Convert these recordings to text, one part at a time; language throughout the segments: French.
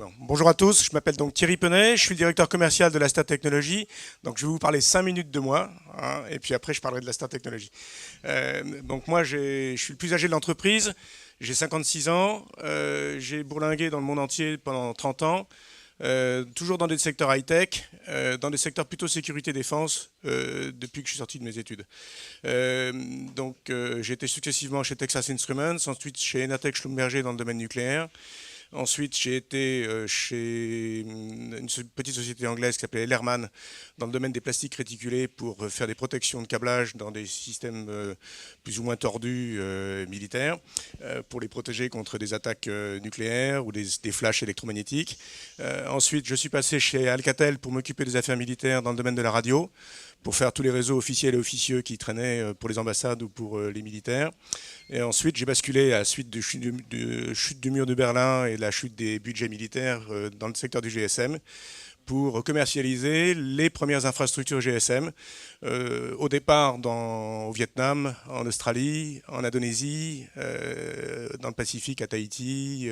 Bon, bonjour à tous, je m'appelle donc Thierry Penet, je suis le directeur commercial de la Star Technology. Donc je vais vous parler 5 minutes de moi, hein, et puis après je parlerai de la Star Technology. Donc moi je suis le plus âgé de l'entreprise, j'ai 56 ans, j'ai bourlingué dans le monde entier pendant 30 ans, toujours dans des secteurs high-tech, dans des secteurs plutôt sécurité-défense depuis que je suis sorti de mes études. J'ai été successivement chez Texas Instruments, ensuite chez Enatech Schlumberger dans le domaine nucléaire. Ensuite, j'ai été chez une petite société anglaise qui s'appelait Ellerman dans le domaine des plastiques réticulés pour faire des protections de câblage dans des systèmes plus ou moins tordus militaires pour les protéger contre des attaques nucléaires ou des flashs électromagnétiques. Ensuite, je suis passé chez Alcatel pour m'occuper des affaires militaires dans le domaine de la radio, pour faire tous les réseaux officiels et officieux qui traînaient pour les ambassades ou pour les militaires. Et ensuite, j'ai basculé à la suite de chute du mur de Berlin et de la chute des budgets militaires dans le secteur du GSM pour commercialiser les premières infrastructures GSM, au départ au Vietnam, en Australie, en Indonésie, dans le Pacifique, à Tahiti,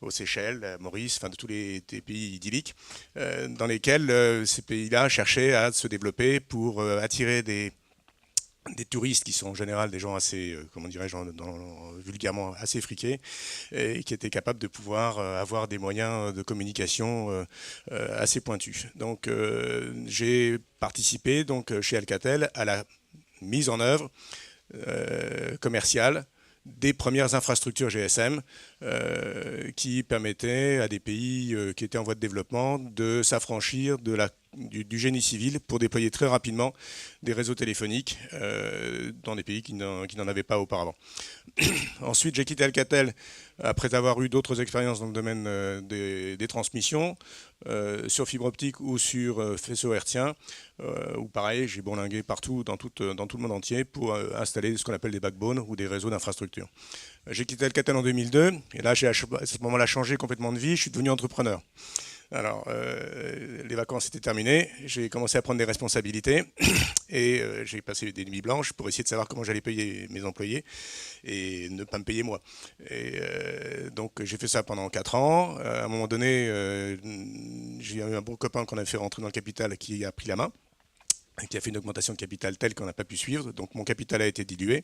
aux Seychelles, à Maurice, enfin de tous les pays idylliques, dans lesquels ces pays-là cherchaient à se développer pour attirer des touristes qui sont en général des gens assez, comment dirais-je, vulgairement assez friqués, et qui étaient capables de pouvoir avoir des moyens de communication assez pointus. Donc j'ai participé donc, chez Alcatel à la mise en œuvre commerciale des premières infrastructures GSM qui permettaient à des pays qui étaient en voie de développement de s'affranchir du génie civil pour déployer très rapidement des réseaux téléphoniques dans des pays qui n'en avaient pas auparavant. Ensuite, j'ai quitté Alcatel après avoir eu d'autres expériences dans le domaine des transmissions, sur fibre optique ou sur faisceau hertzien, où pareil, j'ai bourlingué partout dans tout le monde entier pour installer ce qu'on appelle des backbones ou des réseaux d'infrastructure. J'ai quitté Alcatel en 2002, et là, j'ai à ce moment-là changé complètement de vie, je suis devenu entrepreneur. Alors, les vacances étaient terminées, j'ai commencé à prendre des responsabilités et j'ai passé des nuits blanches pour essayer de savoir comment j'allais payer mes employés et ne pas me payer moi. Et donc j'ai fait ça pendant 4 ans. À un moment donné, j'ai eu un bon copain qu'on a fait rentrer dans le capital qui a pris la main, qui a fait une augmentation de capital telle qu'on n'a pas pu suivre. Donc mon capital a été dilué.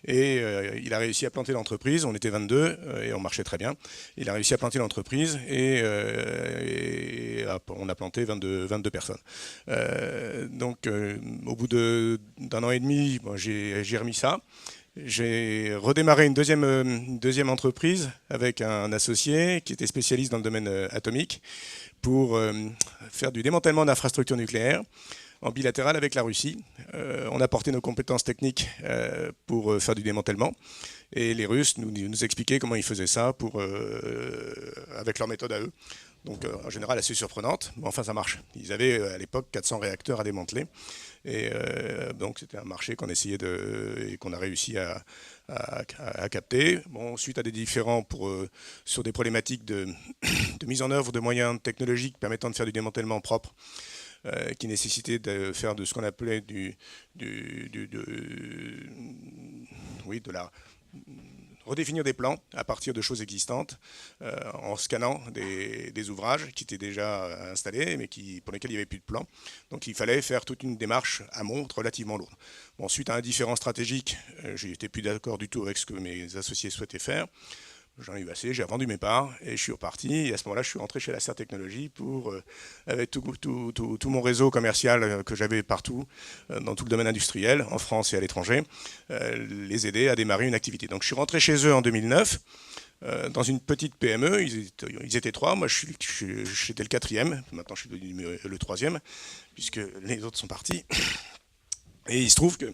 Et il a réussi à planter l'entreprise. On était 22 et on marchait très bien. Il a réussi à planter l'entreprise et on a planté 22 personnes. Au bout d'un an et demi, bon, j'ai remis ça. J'ai redémarré une deuxième entreprise avec un associé qui était spécialiste dans le domaine atomique pour faire du démantèlement d'infrastructures nucléaires en bilatéral avec la Russie. On a porté nos compétences techniques pour faire du démantèlement. Et les Russes nous expliquaient comment ils faisaient ça avec leur méthode à eux. Donc en général assez surprenante, mais enfin ça marche. Ils avaient à l'époque 400 réacteurs à démanteler. Et donc c'était un marché qu'on essayait et qu'on a réussi à capter. Bon, suite à des différends sur des problématiques de mise en œuvre de moyens technologiques permettant de faire du démantèlement propre, qui nécessitait de faire de ce qu'on appelait redéfinir des plans à partir de choses existantes en scannant des ouvrages qui étaient déjà installés mais pour lesquels il n'y avait plus de plan. Donc il fallait faire toute une démarche amont relativement lourde. Bon, suite à un différend stratégique, je n'étais plus d'accord du tout avec ce que mes associés souhaitaient faire. J'en ai eu assez, j'ai revendu mes parts et je suis reparti. Et à ce moment-là, je suis rentré chez la Star Technology pour, avec tout mon réseau commercial que j'avais partout, dans tout le domaine industriel, en France et à l'étranger, les aider à démarrer une activité. Donc je suis rentré chez eux en 2009, dans une petite PME. Ils étaient 3, moi j'étais le 4e, maintenant je suis devenu le 3e, puisque les autres sont partis. Et il se trouve que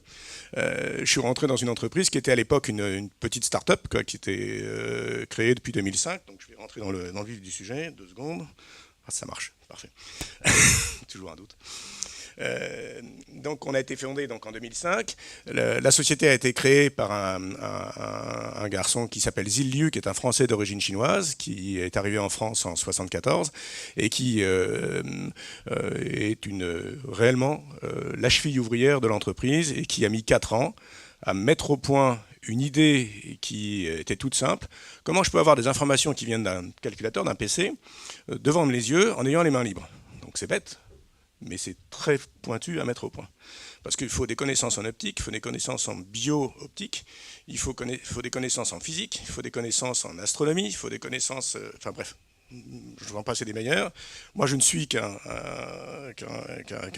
je suis rentré dans une entreprise qui était à l'époque une petite start-up qui était créée depuis 2005. Donc je vais rentrer dans le vif du sujet, 2 secondes. Ah, ça marche, parfait. Toujours un doute. Donc on a été fondé donc, en 2005. La société a été créée par un garçon qui s'appelle Zil Liu, qui est un Français d'origine chinoise, qui est arrivé en France en 1974 et qui est réellement la cheville ouvrière de l'entreprise et qui a mis 4 ans à mettre au point une idée qui était toute simple. Comment je peux avoir des informations qui viennent d'un calculateur, d'un PC, devant les yeux, en ayant les mains libres? Donc c'est bête, mais c'est très pointu à mettre au point. Parce qu'il faut des connaissances en optique, il faut des connaissances en bio-optique, il faut des connaissances en physique, il faut des connaissances en astronomie, il faut des connaissances... enfin bref, je vais en passer des meilleurs. Moi, je ne suis qu'un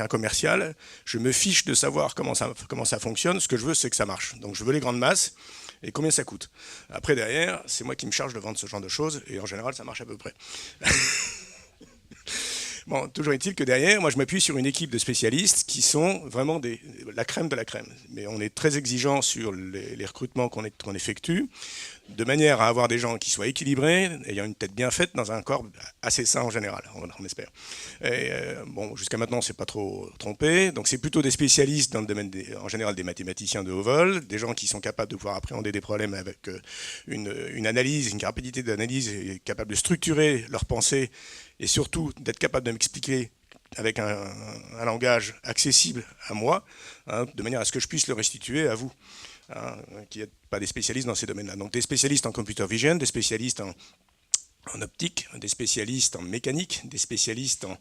commercial. Je me fiche de savoir comment ça fonctionne. Ce que je veux, c'est que ça marche. Donc, je veux les grandes masses et combien ça coûte. Après, derrière, c'est moi qui me charge de vendre ce genre de choses. Et en général, ça marche à peu près. Bon, toujours est-il que derrière, moi je m'appuie sur une équipe de spécialistes qui sont vraiment la crème de la crème. Mais on est très exigeant sur les recrutements qu'on effectue, de manière à avoir des gens qui soient équilibrés, ayant une tête bien faite dans un corps assez sain en général, on espère. Et bon, jusqu'à maintenant, on ne s'est pas trop trompé. Donc c'est plutôt des spécialistes dans le domaine en général des mathématiciens de haut vol, des gens qui sont capables de pouvoir appréhender des problèmes avec une analyse, une rapidité d'analyse, et capables de structurer leur pensée et surtout d'être capable de m'expliquer avec un langage accessible à moi, hein, de manière à ce que je puisse le restituer à vous, hein, qui n'êtes pas des spécialistes dans ces domaines-là. Donc des spécialistes en computer vision, des spécialistes en optique, des spécialistes en mécanique, des spécialistes en...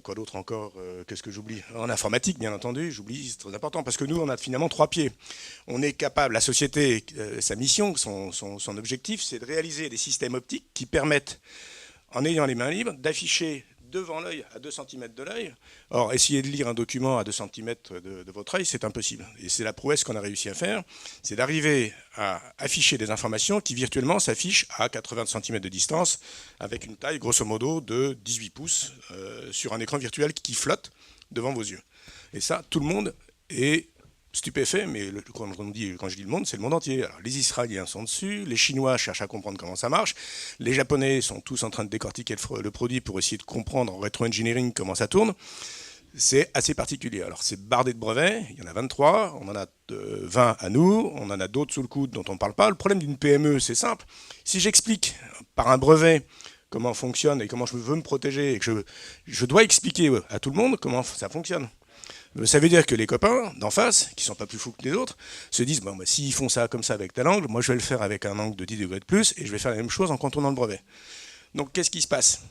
quoi d'autre encore? Qu'est-ce que j'oublie? En informatique, bien entendu, j'oublie, c'est très important, parce que nous, on a finalement 3 pieds. On est capable, la société, sa mission, son objectif, c'est de réaliser des systèmes optiques qui permettent, en ayant les mains libres, d'afficher devant l'œil, à 2 cm de l'œil. Or, essayer de lire un document à 2 cm de votre œil, c'est impossible. Et c'est la prouesse qu'on a réussi à faire, c'est d'arriver à afficher des informations qui virtuellement s'affichent à 80 cm de distance, avec une taille grosso modo de 18 pouces, sur un écran virtuel qui flotte devant vos yeux. Et ça, tout le monde est stupéfait, mais quand je dis le monde, c'est le monde entier. Alors, les Israéliens sont dessus, les Chinois cherchent à comprendre comment ça marche, les Japonais sont tous en train de décortiquer le produit pour essayer de comprendre en rétro-engineering comment ça tourne. C'est assez particulier. Alors, c'est bardé de brevets, il y en a 23, on en a 20 à nous, on en a d'autres sous le coude dont on ne parle pas. Le problème d'une PME, c'est simple. Si j'explique par un brevet comment fonctionne et comment je veux me protéger, et que je dois expliquer à tout le monde comment ça fonctionne. Ça veut dire que les copains d'en face, qui ne sont pas plus fous que les autres, se disent bon, bah, s'ils font ça comme ça avec tel angle, moi je vais le faire avec un angle de 10 degrés de plus et je vais faire la même chose en contournant le brevet. Donc qu'est-ce qui se passe?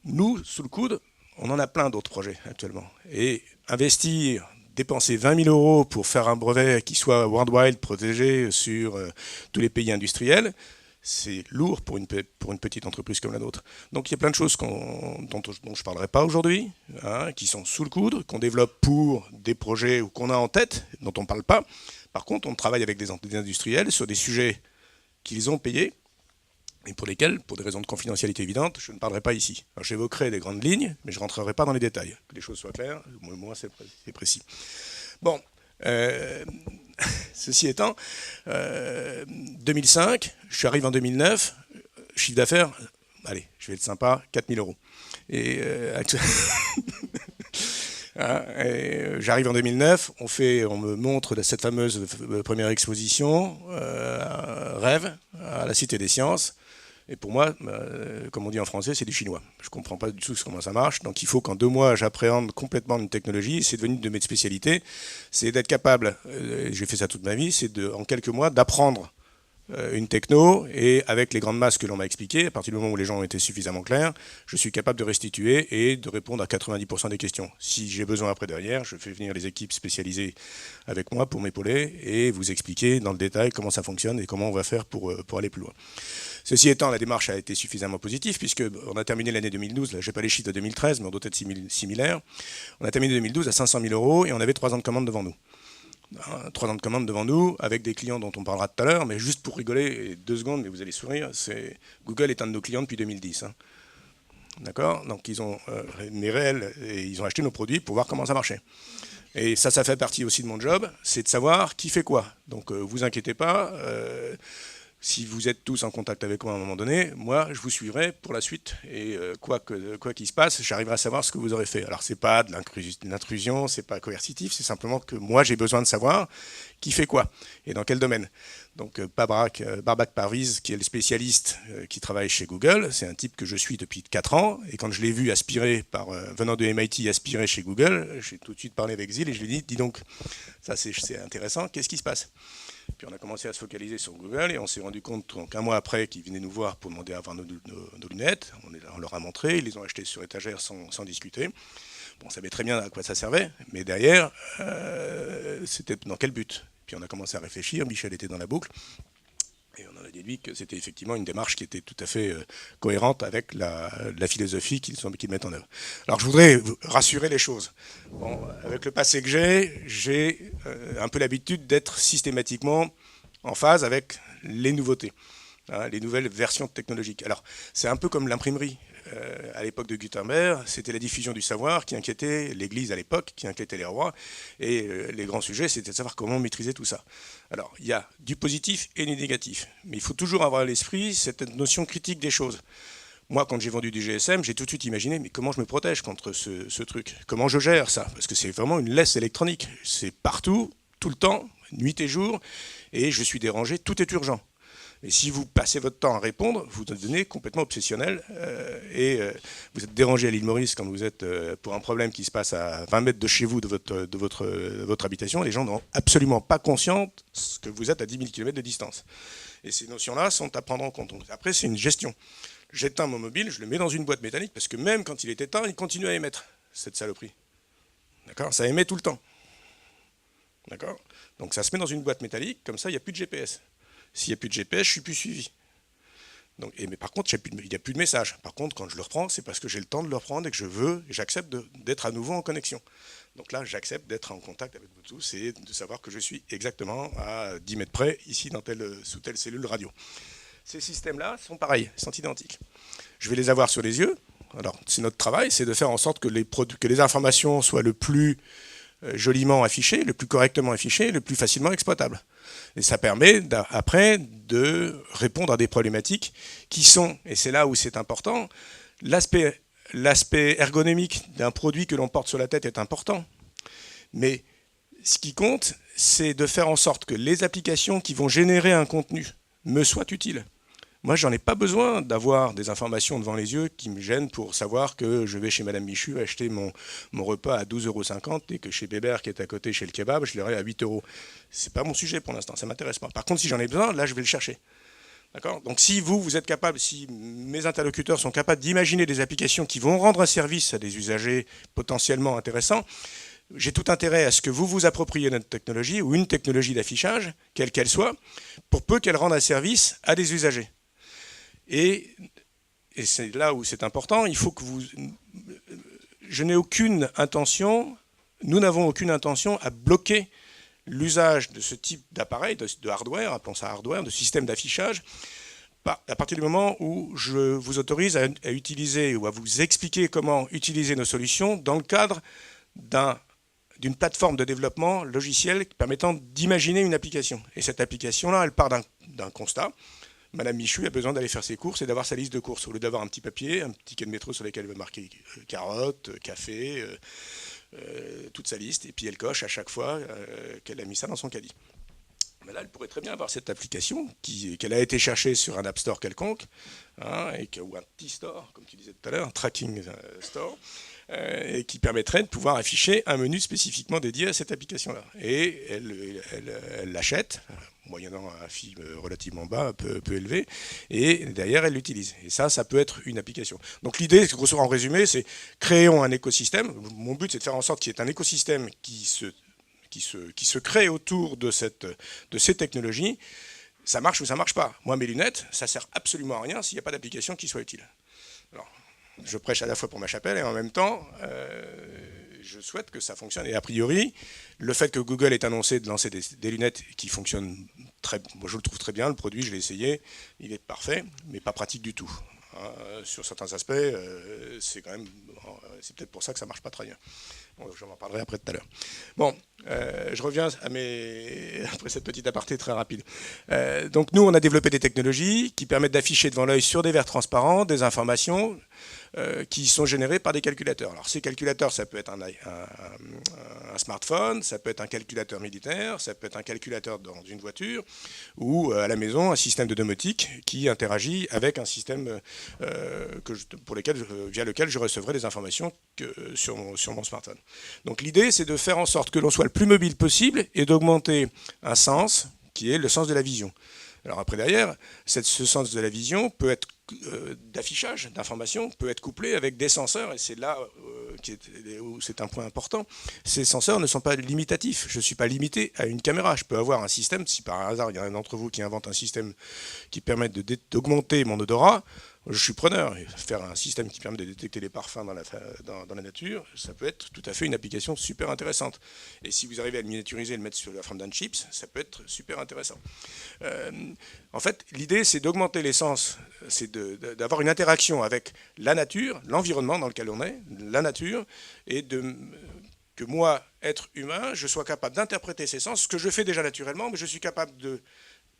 Nous, sous le coude, on en a plein d'autres projets actuellement. Et investir, dépenser 20 000 euros pour faire un brevet qui soit worldwide, protégé sur tous les pays industriels, c'est lourd pour une petite entreprise comme la nôtre. Donc il y a plein de choses dont je ne parlerai pas aujourd'hui, hein, qui sont sous le coude, qu'on développe pour des projets ou qu'on a en tête, dont on ne parle pas. Par contre, on travaille avec des industriels sur des sujets qu'ils ont payés et pour lesquels, pour des raisons de confidentialité évidentes, je ne parlerai pas ici. J'évoquerai les grandes lignes, mais je ne rentrerai pas dans les détails. Que les choses soient claires, moi c'est précis. Bon. Ceci étant, 2005, je arrive en 2009, chiffre d'affaires, allez, je vais être sympa, 4 000 euros. Et, j'arrive en 2009, on me montre cette fameuse première exposition, Rêve, à la Cité des Sciences. Et pour moi, comme on dit en français, c'est du chinois. Je ne comprends pas du tout comment ça marche. Donc il faut qu'en 2 mois, j'appréhende complètement une technologie. C'est devenu une de mes spécialités. C'est d'être capable, j'ai fait ça toute ma vie, c'est en quelques mois d'apprendre une techno. Et avec les grandes masses que l'on m'a expliquées, à partir du moment où les gens ont été suffisamment clairs, je suis capable de restituer et de répondre à 90% des questions. Si j'ai besoin après derrière, je fais venir les équipes spécialisées avec moi pour m'épauler et vous expliquer dans le détail comment ça fonctionne et comment on va faire pour aller plus loin. Ceci étant, la démarche a été suffisamment positive, puisqu'on a terminé l'année 2012, là, je n'ai pas les chiffres de 2013, mais on doit être similaire. On a terminé 2012 à 500 000 euros et on avait 3 ans de commande devant nous. 3 ans de commande devant nous, avec des clients dont on parlera tout à l'heure, mais juste pour rigoler, 2 secondes, mais vous allez sourire, Google est un de nos clients depuis 2010. Hein. D'accord? Donc ils ont ils ont acheté nos produits pour voir comment ça marchait. Et ça fait partie aussi de mon job, c'est de savoir qui fait quoi. Donc vous inquiétez pas. Si vous êtes tous en contact avec moi à un moment donné, moi, je vous suivrai pour la suite. Et quoi qu'il se passe, j'arriverai à savoir ce que vous aurez fait. Alors, ce n'est pas de l'intrusion, ce n'est pas coercitif, c'est simplement que moi, j'ai besoin de savoir qui fait quoi et dans quel domaine. Donc, Babak Parviz, qui est le spécialiste qui travaille chez Google, c'est un type que je suis depuis 4 ans. Et quand je l'ai vu aspirer, venant de MIT, aspirer chez Google, j'ai tout de suite parlé avec Zil et je lui ai dit, dis donc, ça c'est intéressant, qu'est-ce qui se passe ? Puis on a commencé à se focaliser sur Google et on s'est rendu compte qu'un mois après qu'ils venaient nous voir pour demander à avoir nos lunettes. On leur a montré, ils les ont achetées sur étagère sans discuter. Bon, on savait très bien à quoi ça servait, mais derrière, c'était dans quel but? Puis on a commencé à réfléchir, Michel était dans la boucle, et on en a déduit que c'était effectivement une démarche qui était tout à fait cohérente avec la philosophie qu'ils mettent en œuvre. Alors je voudrais rassurer les choses. Bon, avec le passé que j'ai un peu l'habitude d'être systématiquement en phase avec les nouveautés, hein, les nouvelles versions technologiques. Alors c'est un peu comme l'imprimerie. À l'époque de Gutenberg, c'était la diffusion du savoir qui inquiétait l'Église à l'époque, qui inquiétait les rois, et les grands sujets, c'était de savoir comment maîtriser tout ça. Alors, il y a du positif et du négatif, mais il faut toujours avoir à l'esprit cette notion critique des choses. Moi, quand j'ai vendu du GSM, j'ai tout de suite imaginé, mais comment je me protège contre ce truc? Comment je gère ça? Parce que c'est vraiment une laisse électronique. C'est partout, tout le temps, nuit et jour, et je suis dérangé, tout est urgent. Et si vous passez votre temps à répondre, vous devenez complètement obsessionnel vous êtes dérangé à l'île Maurice quand vous êtes pour un problème qui se passe à 20 mètres de chez vous, de votre habitation. Les gens n'ont absolument pas conscience que vous êtes à 10 000 km de distance. Et ces notions-là sont à prendre en compte. Donc, après, c'est une gestion. J'éteins mon mobile, je le mets dans une boîte métallique parce que même quand il est éteint, il continue à émettre cette saloperie. D'accord? Ça émet tout le temps. D'accord? Donc ça se met dans une boîte métallique, comme ça, il n'y a plus de GPS. S'il n'y a plus de GPS, je ne suis plus suivi. Donc, mais par contre, il n'y a plus de message. Par contre, quand je le reprends, c'est parce que j'ai le temps de le reprendre et que j'accepte d'être à nouveau en connexion. Donc là, j'accepte d'être en contact avec vous tous et de savoir que je suis exactement à 10 mètres près, ici, sous telle cellule radio. Ces systèmes-là sont pareils, sont identiques. Je vais les avoir sur les yeux. Alors, c'est notre travail, c'est de faire en sorte que les informations soient le plus joliment affichées, le plus correctement affichées, le plus facilement exploitables. Et ça permet après de répondre à des problématiques qui sont, et c'est là où c'est important, l'aspect ergonomique d'un produit que l'on porte sur la tête est important. Mais ce qui compte, c'est de faire en sorte que les applications qui vont générer un contenu me soient utiles. Moi, j'en ai pas besoin d'avoir des informations devant les yeux qui me gênent pour savoir que je vais chez Madame Michu acheter mon repas à 12,50 € et que chez Bébert, qui est à côté chez le kebab, je l'aurai à 8 €. C'est pas mon sujet pour l'instant, ça m'intéresse pas. Par contre, si j'en ai besoin, là, je vais le chercher. D'accord ? Donc si vous êtes capable, si mes interlocuteurs sont capables d'imaginer des applications qui vont rendre un service à des usagers potentiellement intéressants, j'ai tout intérêt à ce que vous vous appropriez notre technologie ou une technologie d'affichage, quelle qu'elle soit, pour peu qu'elle rende un service à des usagers. Et c'est là où c'est important, il faut que je n'ai aucune intention, nous n'avons aucune intention à bloquer l'usage de ce type d'appareil, de hardware, appelons ça hardware, de système d'affichage, à partir du moment où je vous autorise à utiliser ou à vous expliquer comment utiliser nos solutions dans le cadre d'une plateforme de développement logiciel permettant d'imaginer une application. Et cette application-là, elle part d'un constat. Madame Michu a besoin d'aller faire ses courses et d'avoir sa liste de courses. Au lieu d'avoir un petit papier, un petit ticket de métro sur lequel elle va marquer carottes, café, toute sa liste, et puis elle coche à chaque fois qu'elle a mis ça dans son caddie. Mais là, elle pourrait très bien avoir cette application qu'elle a été chercher sur un App Store quelconque, hein, ou un T-Store, comme tu disais tout à l'heure, un Tracking Store, et qui permettrait de pouvoir afficher un menu spécifiquement dédié à cette application-là. Et elle l'achète, moyennant un fee relativement bas, peu élevé, et derrière, elle l'utilise. Et ça peut être une application. Donc l'idée, grosso modo, en résumé, c'est créons un écosystème. Mon but, c'est de faire en sorte qu'il y ait un écosystème qui se crée autour de ces technologies. Ça marche ou ça ne marche pas. Moi, mes lunettes, ça ne sert absolument à rien s'il n'y a pas d'application qui soit utile. Alors, je prêche à la fois pour ma chapelle et en même temps, je souhaite que ça fonctionne. Et a priori, le fait que Google ait annoncé de lancer des lunettes qui fonctionnent moi je le trouve très bien, le produit, je l'ai essayé, il est parfait, mais pas pratique du tout. Sur certains aspects, c'est peut-être pour ça que ça ne marche pas très bien. Bon, j'en parlerai après tout à l'heure. Bon, je reviens après cette petite aparté très rapide. Donc nous, on a développé des technologies qui permettent d'afficher devant l'œil sur des verres transparents des informations qui sont générées par des calculateurs. Alors ces calculateurs, ça peut être un smartphone, ça peut être un calculateur militaire, ça peut être un calculateur dans une voiture, ou à la maison, un système de domotique qui interagit avec un système via lequel je recevrai des informations sur mon smartphone. Donc l'idée, c'est de faire en sorte que l'on soit le plus mobile possible et d'augmenter un sens qui est le sens de la vision. Alors après derrière, ce sens de la vision peut être d'affichage d'informations, peut être couplé avec des senseurs, et c'est là où c'est un point important. Ces senseurs ne sont pas limitatifs. Je ne suis pas limité à une caméra. Je peux avoir un système, si par hasard il y a un d'entre vous qui invente un système qui permet d'augmenter mon odorat, je suis preneur. Faire un système qui permet de détecter les parfums dans la nature, ça peut être tout à fait une application super intéressante. Et si vous arrivez à le miniaturiser et le mettre sur la forme d'un chips, ça peut être super intéressant. En fait, l'idée, c'est d'augmenter l'essence, c'est d'avoir une interaction avec la nature, l'environnement dans lequel on est, la nature, et que moi, être humain, je sois capable d'interpréter ces sens, ce que je fais déjà naturellement, mais je suis capable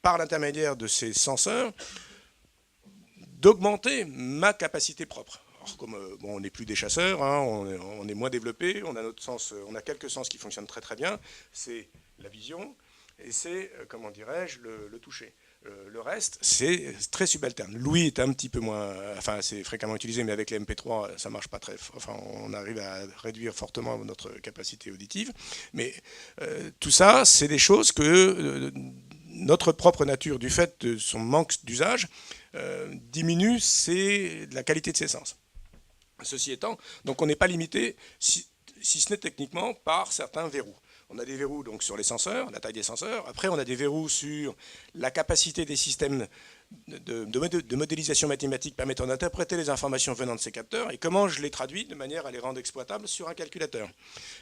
par l'intermédiaire de ces senseurs, d'augmenter ma capacité propre. Alors, comme on n'est plus des chasseurs, hein, on est moins développé, on a notre sens, on a quelques sens qui fonctionnent très très bien, c'est la vision et c'est, comment dirais-je, le toucher. Le reste, c'est très subalterne. L'ouïe est un petit peu moins, enfin c'est fréquemment utilisé, mais avec les MP3, ça marche pas très, enfin on arrive à réduire fortement notre capacité auditive. Mais tout ça, c'est des choses que notre propre nature, du fait de son manque d'usage, diminue la qualité de ses sens. Ceci étant, donc on n'est pas limité, si ce n'est techniquement, par certains verrous. On a des verrous donc, sur les senseurs, la taille des senseurs. Après, on a des verrous sur la capacité des systèmes de modélisation mathématique permettant d'interpréter les informations venant de ces capteurs et comment je les traduis de manière à les rendre exploitables sur un calculateur.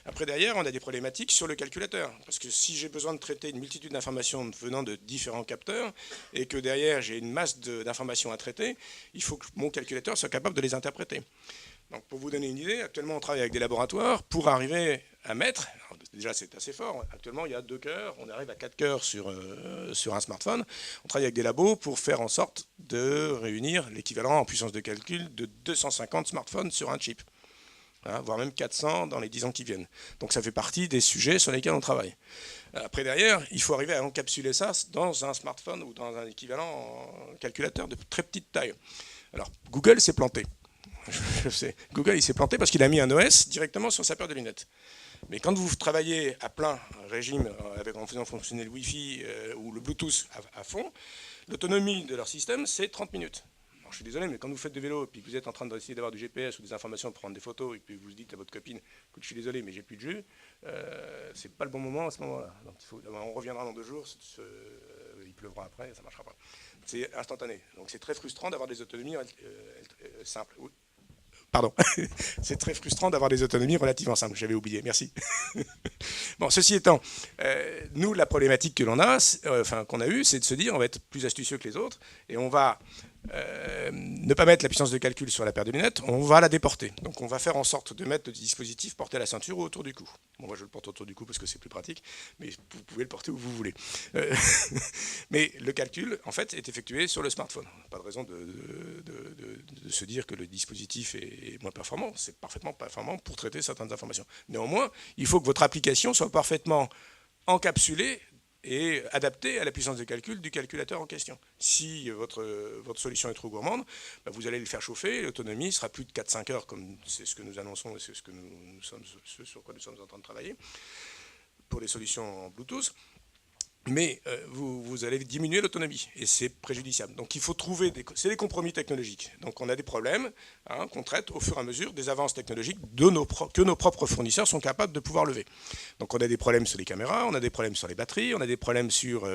Après, derrière, on a des problématiques sur le calculateur. Parce que si j'ai besoin de traiter une multitude d'informations venant de différents capteurs et que derrière, j'ai une masse d'informations à traiter, il faut que mon calculateur soit capable de les interpréter. Donc, pour vous donner une idée, actuellement, on travaille avec des laboratoires pour arriver à mettre, déjà c'est assez fort, actuellement il y a 2 cœurs, on arrive à 4 cœurs sur un smartphone, on travaille avec des labos pour faire en sorte de réunir l'équivalent en puissance de calcul de 250 smartphones sur un chip, hein, voire même 400 dans les 10 ans qui viennent. Donc ça fait partie des sujets sur lesquels on travaille. Après derrière, il faut arriver à encapsuler ça dans un smartphone ou dans un équivalent calculateur de très petite taille. Alors Google s'est planté. Je sais. Google il s'est planté parce qu'il a mis un OS directement sur sa paire de lunettes. Mais quand vous travaillez à plein régime en faisant fonctionner le Wi-Fi ou le Bluetooth à fond, l'autonomie de leur système c'est 30 minutes. Alors, je suis désolé, mais quand vous faites du vélo et puis que vous êtes en train d'essayer d'avoir du GPS ou des informations pour prendre des photos et puis vous dites à votre copine écoute, je suis désolé, mais j'ai plus de jus, c'est pas le bon moment à ce moment-là. Donc on reviendra dans 2 jours, il pleuvra après, ça marchera pas. C'est instantané. Donc c'est très frustrant d'avoir des autonomies simples. Pardon, c'est très frustrant d'avoir des autonomies relativement simples, j'avais oublié, merci. Bon, ceci étant, nous, la problématique que l'on a, qu'on a eue, c'est de se dire on va être plus astucieux que les autres et on va ne pas mettre la puissance de calcul sur la paire de lunettes, on va la déporter. Donc on va faire en sorte de mettre le dispositif porté à la ceinture ou autour du cou. Bon, moi je le porte autour du cou parce que c'est plus pratique, mais vous pouvez le porter où vous voulez. Mais le calcul, en fait, est effectué sur le smartphone. Pas de raison de se dire que le dispositif est moins performant. C'est parfaitement performant pour traiter certaines informations. Néanmoins, il faut que votre application soit parfaitement encapsulée et adapté à la puissance de calcul du calculateur en question. Si votre solution est trop gourmande, vous allez le faire chauffer, l'autonomie sera plus de 4-5 heures, comme c'est ce que nous annonçons et c'est ce sur quoi nous sommes en train de travailler, pour les solutions en Bluetooth. Mais vous allez diminuer l'autonomie et c'est préjudiciable. Donc il faut trouver c'est des compromis technologiques. Donc on a des problèmes qu'on traite au fur et à mesure des avances technologiques que nos propres fournisseurs sont capables de pouvoir lever. Donc on a des problèmes sur les caméras, on a des problèmes sur les batteries, on a des problèmes sur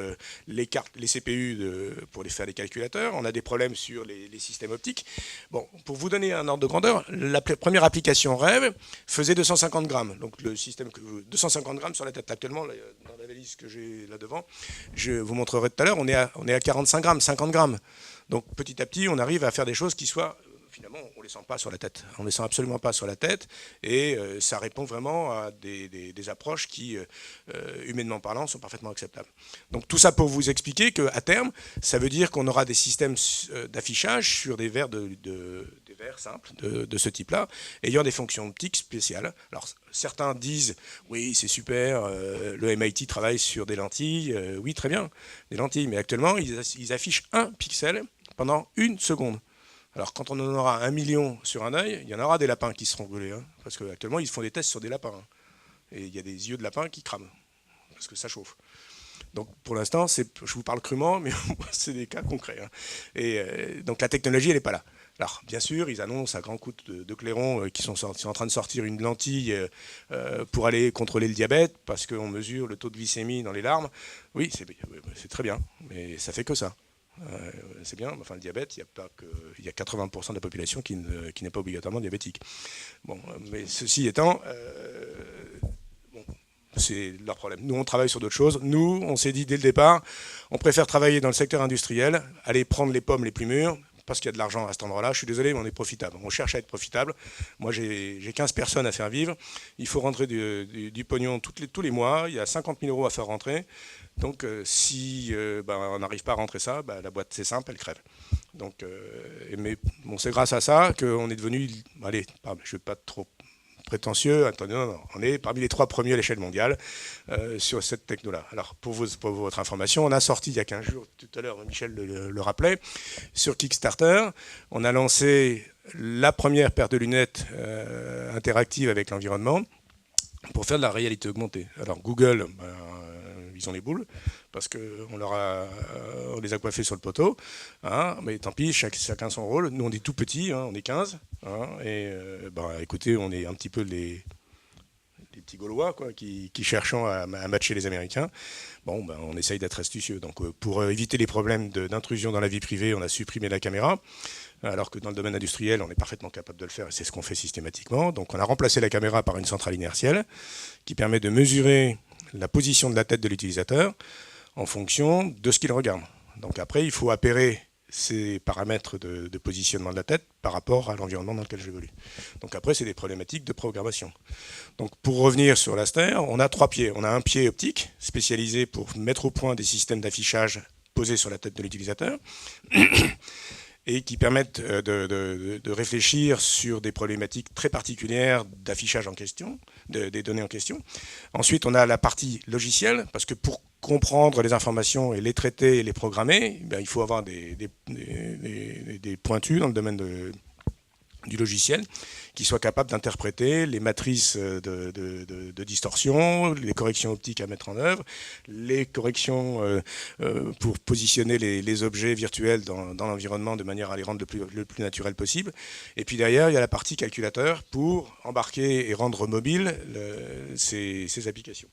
les CPU pour les faire les calculateurs, on a des problèmes sur les systèmes optiques. Bon, pour vous donner un ordre de grandeur, la première application rêve faisait 250 grammes. Donc le système 250 grammes sur la tête. Actuellement, dans la valise que j'ai là devant, je vous montrerai tout à l'heure, on est à 45 grammes, 50 grammes. Donc petit à petit, on arrive à faire des choses qui soient, finalement, on ne les sent pas sur la tête. On ne les sent absolument pas sur la tête. Et ça répond vraiment à des approches qui, humainement parlant, sont parfaitement acceptables. Donc tout ça pour vous expliquer qu'à terme, ça veut dire qu'on aura des systèmes d'affichage sur des verres des verres simples de ce type-là, ayant des fonctions optiques spéciales. Alors certains disent, oui, c'est super, le MIT travaille sur des lentilles. Oui, très bien, des lentilles. Mais actuellement, ils affichent 1 pixel pendant 1 seconde. Alors quand on en aura 1 million sur un œil, il y en aura des lapins qui seront brûlés. Parce qu'actuellement, ils font des tests sur des lapins. Et il y a des yeux de lapins qui crament, parce que ça chauffe. Donc pour l'instant, je vous parle crûment, mais c'est des cas concrets. Hein. Et donc la technologie, elle n'est pas là. Alors bien sûr, ils annoncent à grands coups de clairon qu'ils sont en train de sortir une lentille pour aller contrôler le diabète, parce qu'on mesure le taux de glycémie dans les larmes. Oui, c'est très bien, mais ça fait que ça. C'est bien, enfin le diabète, il y a 80% de la population qui n'est pas obligatoirement diabétique. Bon, mais ceci étant, bon, c'est leur problème. Nous, on travaille sur d'autres choses. Nous, on s'est dit dès le départ, on préfère travailler dans le secteur industriel, aller prendre les pommes les plus mûres, parce qu'il y a de l'argent à cet endroit-là. Je suis désolé, mais on est profitable. On cherche à être profitable. Moi, j'ai 15 personnes à faire vivre. Il faut rentrer du pognon tous les mois. Il y a 50 000 € à faire rentrer. Donc, si on n'arrive pas à rentrer ça, la boîte, c'est simple, elle crève. Donc, mais bon, c'est grâce à ça qu'on est devenu, allez, je ne vais pas être trop prétentieux, attendez, non, on est parmi les 3 premiers à l'échelle mondiale sur cette techno-là. Alors, pour votre information, on a sorti il y a 15 jours, tout à l'heure, Michel le rappelait, sur Kickstarter, on a lancé la première paire de lunettes interactive avec l'environnement pour faire de la réalité augmentée. Alors, Google, ils ont les boules, parce qu'on les a coiffés sur le poteau, hein, mais tant pis, chacun son rôle. Nous, on est tout petits, hein, on est 15, hein, et écoutez, on est un petit peu les petits Gaulois quoi, qui cherchons à matcher les Américains. Bon, on essaye d'être astucieux. Donc, pour éviter les problèmes d'intrusion dans la vie privée, on a supprimé la caméra, alors que dans le domaine industriel, on est parfaitement capable de le faire, et c'est ce qu'on fait systématiquement. Donc, on a remplacé la caméra par une centrale inertielle qui permet de mesurer la position de la tête de l'utilisateur en fonction de ce qu'il regarde. Donc après, il faut appairer ces paramètres de positionnement de la tête par rapport à l'environnement dans lequel j'évolue. Donc après, c'est des problématiques de programmation. Donc pour revenir sur l'Aster, on a 3 pieds. On a un pied optique spécialisé pour mettre au point des systèmes d'affichage posés sur la tête de l'utilisateur et qui permettent de réfléchir sur des problématiques très particulières d'affichage en question, des données en question. Ensuite, on a la partie logicielle, parce que pour comprendre les informations et les traiter et les programmer, il faut avoir des pointus dans le domaine du logiciel qui soient capables d'interpréter les matrices de distorsion, les corrections optiques à mettre en œuvre, les corrections pour positionner les objets virtuels dans l'environnement de manière à les rendre le plus naturel possible. Et puis derrière, il y a la partie calculateur pour embarquer et rendre mobile ces applications.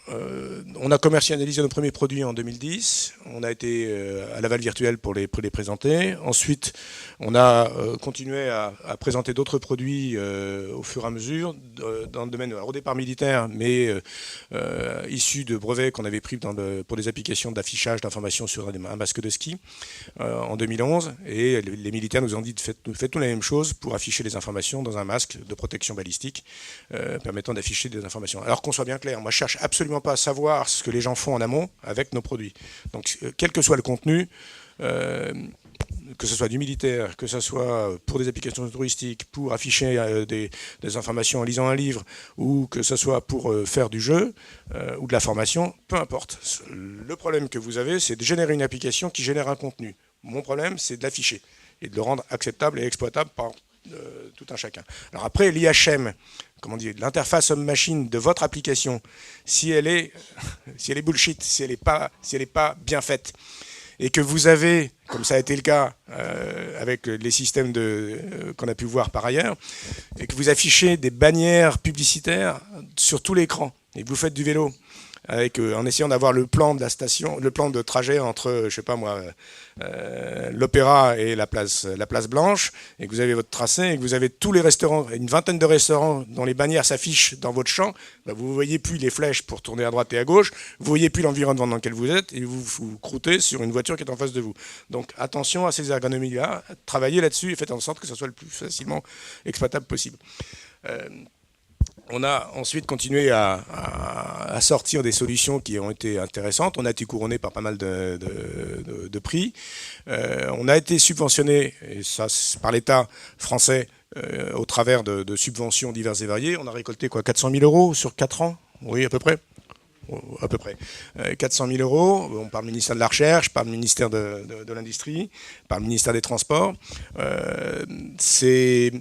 On a commercialisé nos premiers produits en 2010. On a été à Laval Virtuel pour les présenter. Ensuite, on a continué à présenter d'autres produits au fur et à mesure dans le domaine, au départ militaire, mais issus de brevets qu'on avait pris pour des applications d'affichage d'informations sur un masque de ski en 2011. Et les militaires nous ont dit faites-nous la même chose pour afficher les informations dans un masque de protection balistique permettant d'afficher des informations. Alors qu'on soit bien clair, moi je cherche absolument pas à savoir ce que les gens font en amont avec nos produits. Donc, quel que soit le contenu, que ce soit du militaire, que ce soit pour des applications touristiques, pour afficher des informations en lisant un livre, ou que ce soit pour faire du jeu ou de la formation, peu importe. Le problème que vous avez, c'est de générer une application qui génère un contenu. Mon problème, c'est de l'afficher et de le rendre acceptable et exploitable par tout un chacun. Alors après, l'IHM, comment dire, l'interface homme-machine de votre application, si elle est bullshit, si elle est pas bien faite, et que vous avez, comme ça a été le cas avec les systèmes qu'on a pu voir par ailleurs, et que vous affichez des bannières publicitaires sur tout l'écran, et que vous faites du vélo, en essayant d'avoir le plan de la station, le plan de trajet entre, je sais pas moi, l'Opéra et la place Blanche, et que vous avez votre tracé, et que vous avez tous les restaurants, une vingtaine de restaurants dont les bannières s'affichent dans votre champ, vous ne voyez plus les flèches pour tourner à droite et à gauche, vous ne voyez plus l'environnement dans lequel vous êtes, et vous croûtez sur une voiture qui est en face de vous. Donc attention à ces ergonomies-là, travaillez là-dessus et faites en sorte que ce soit le plus facilement exploitable possible. On a ensuite continué à sortir des solutions qui ont été intéressantes. On a été couronné par pas mal de prix. On a été subventionné, et ça par l'État français, au travers de subventions diverses et variées. On a récolté 400 000 € sur 4 ans. Oui, à peu près. À peu près. 400 000 €, on parle du ministère de la Recherche, par le ministère de l'Industrie, par le ministère des Transports. C'est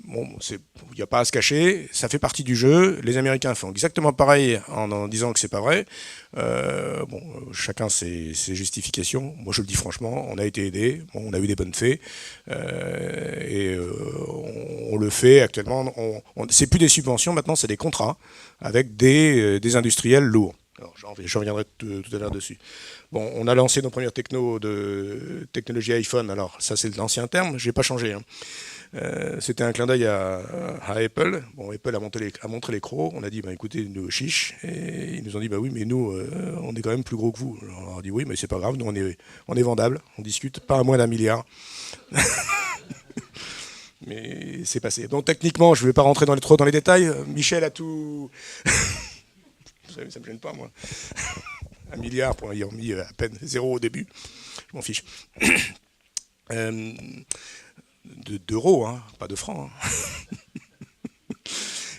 bon, il n'y a pas à se cacher, ça fait partie du jeu. Les Américains font exactement pareil en disant que c'est pas vrai. Bon, chacun ses justifications. Moi, je le dis franchement, on a été aidé, bon, on a eu des bonnes fées, on le fait actuellement. C'est plus des subventions, maintenant, c'est des contrats avec des industriels lourds. Alors, je reviendrai tout à l'heure dessus. Bon, on a lancé nos premières technologies iPhone. Alors, ça, c'est l'ancien terme. Je n'ai pas changé. Hein. C'était un clin d'œil à Apple. Bon, Apple a montré les crocs. On a dit, bah, écoutez, nous chiche. Et ils nous ont dit, bah oui, mais nous, on est quand même plus gros que vous. Alors, on a dit, oui, mais c'est pas grave. Nous, on est vendable. On discute pas à moins d'1 milliard. Mais c'est passé. Donc, techniquement, je ne vais pas rentrer trop dans les détails. Michel a tout. Ça ne me gêne pas, moi. 1 milliard pour ayant mis à peine 0 au début. Je m'en fiche. D'euros, hein, pas de francs. Hein.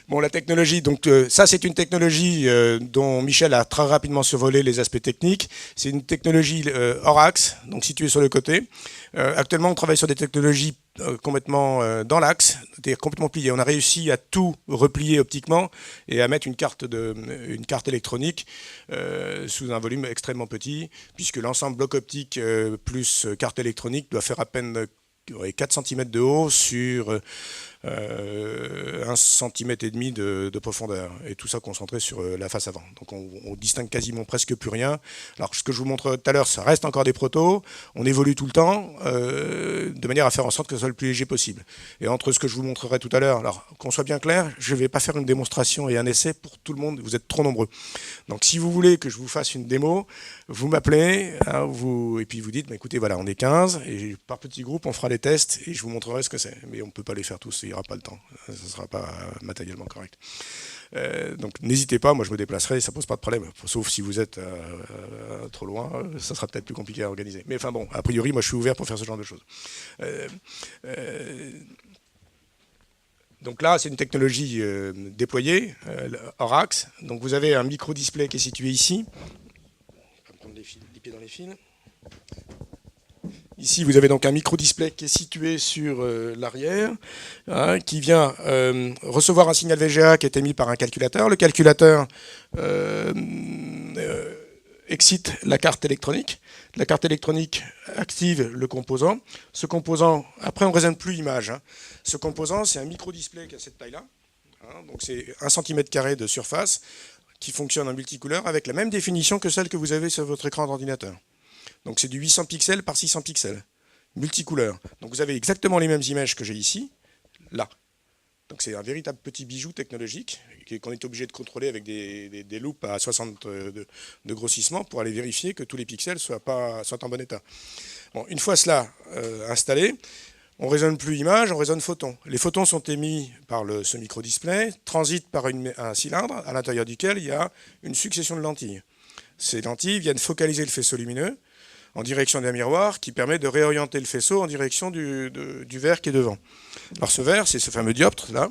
Bon, la technologie, donc ça c'est une technologie dont Michel a très rapidement survolé les aspects techniques. C'est une technologie hors axe, donc située sur le côté. Actuellement, on travaille sur des technologies complètement dans l'axe, c'est-à-dire complètement pliées. On a réussi à tout replier optiquement et à mettre une carte électronique sous un volume extrêmement petit, puisque l'ensemble bloc optique plus carte électronique doit faire à peine 4 cm de haut sur 1,5 cm de profondeur, et tout ça concentré sur la face avant. Donc on distingue quasiment presque plus rien. Alors ce que je vous montre tout à l'heure, ça reste encore des protos, on évolue tout le temps de manière à faire en sorte que ce soit le plus léger possible. Et entre ce que je vous montrerai tout à l'heure, alors qu'on soit bien clair, je ne vais pas faire une démonstration et un essai pour tout le monde, vous êtes trop nombreux. Donc si vous voulez que je vous fasse une démo, vous m'appelez, hein, et puis vous dites, bah, écoutez, voilà, on est 15, et par petits groupes, on fera les tests, et je vous montrerai ce que c'est. Mais on ne peut pas les faire tous, il n'y aura pas le temps, ça ne sera pas matériellement correct. Donc n'hésitez pas, moi je me déplacerai, ça pose pas de problème, sauf si vous êtes trop loin, ça sera peut-être plus compliqué à organiser. Mais enfin bon, a priori, moi je suis ouvert pour faire ce genre de choses. Donc là, c'est une technologie déployée, hors axe. Donc vous avez un micro-display qui est situé ici. Je vais prendre les pieds dans les fils. Ici, vous avez donc un micro-display qui est situé sur l'arrière, hein, qui vient recevoir un signal VGA qui est émis par un calculateur. Le calculateur excite la carte électronique. La carte électronique active le composant. Ce composant, après on ne raisonne plus image. Hein. Ce composant, c'est un micro-display qui a cette taille-là. Hein, donc c'est 1 cm² de surface qui fonctionne en multicouleur avec la même définition que celle que vous avez sur votre écran d'ordinateur. Donc c'est du 800 pixels par 600 pixels, multicouleur. Donc vous avez exactement les mêmes images que j'ai ici, là. Donc c'est un véritable petit bijou technologique qu'on est obligé de contrôler avec des loupes à 60 de grossissement pour aller vérifier que tous les pixels soient en bon état. Bon, une fois cela installé, on ne raisonne plus image, on raisonne photons. Les photons sont émis par ce micro-display, transitent par un cylindre à l'intérieur duquel il y a une succession de lentilles. Ces lentilles viennent focaliser le faisceau lumineux en direction d'un miroir qui permet de réorienter le faisceau en direction du verre qui est devant. Alors ce verre, c'est ce fameux dioptre là.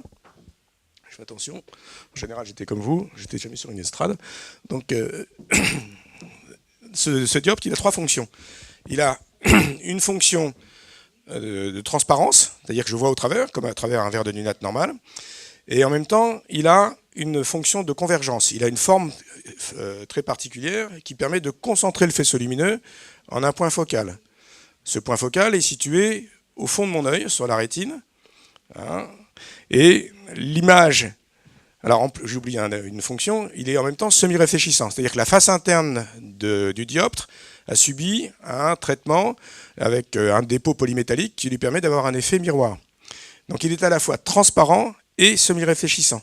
Je fais attention. En général, j'étais comme vous, j'étais jamais sur une estrade. Donc ce dioptre, il a 3 fonctions. Il a une fonction de transparence, c'est-à-dire que je vois au travers, comme à travers un verre de lunettes normal. Et en même temps, il a une fonction de convergence. Il a une forme très particulière qui permet de concentrer le faisceau lumineux en un point focal. Ce point focal est situé au fond de mon œil, sur la rétine. Hein, et l'image, alors j'oublie une fonction, il est en même temps semi-réfléchissant. C'est-à-dire que la face interne du dioptre a subi un traitement avec un dépôt polymétallique qui lui permet d'avoir un effet miroir. Donc il est à la fois transparent et semi-réfléchissant.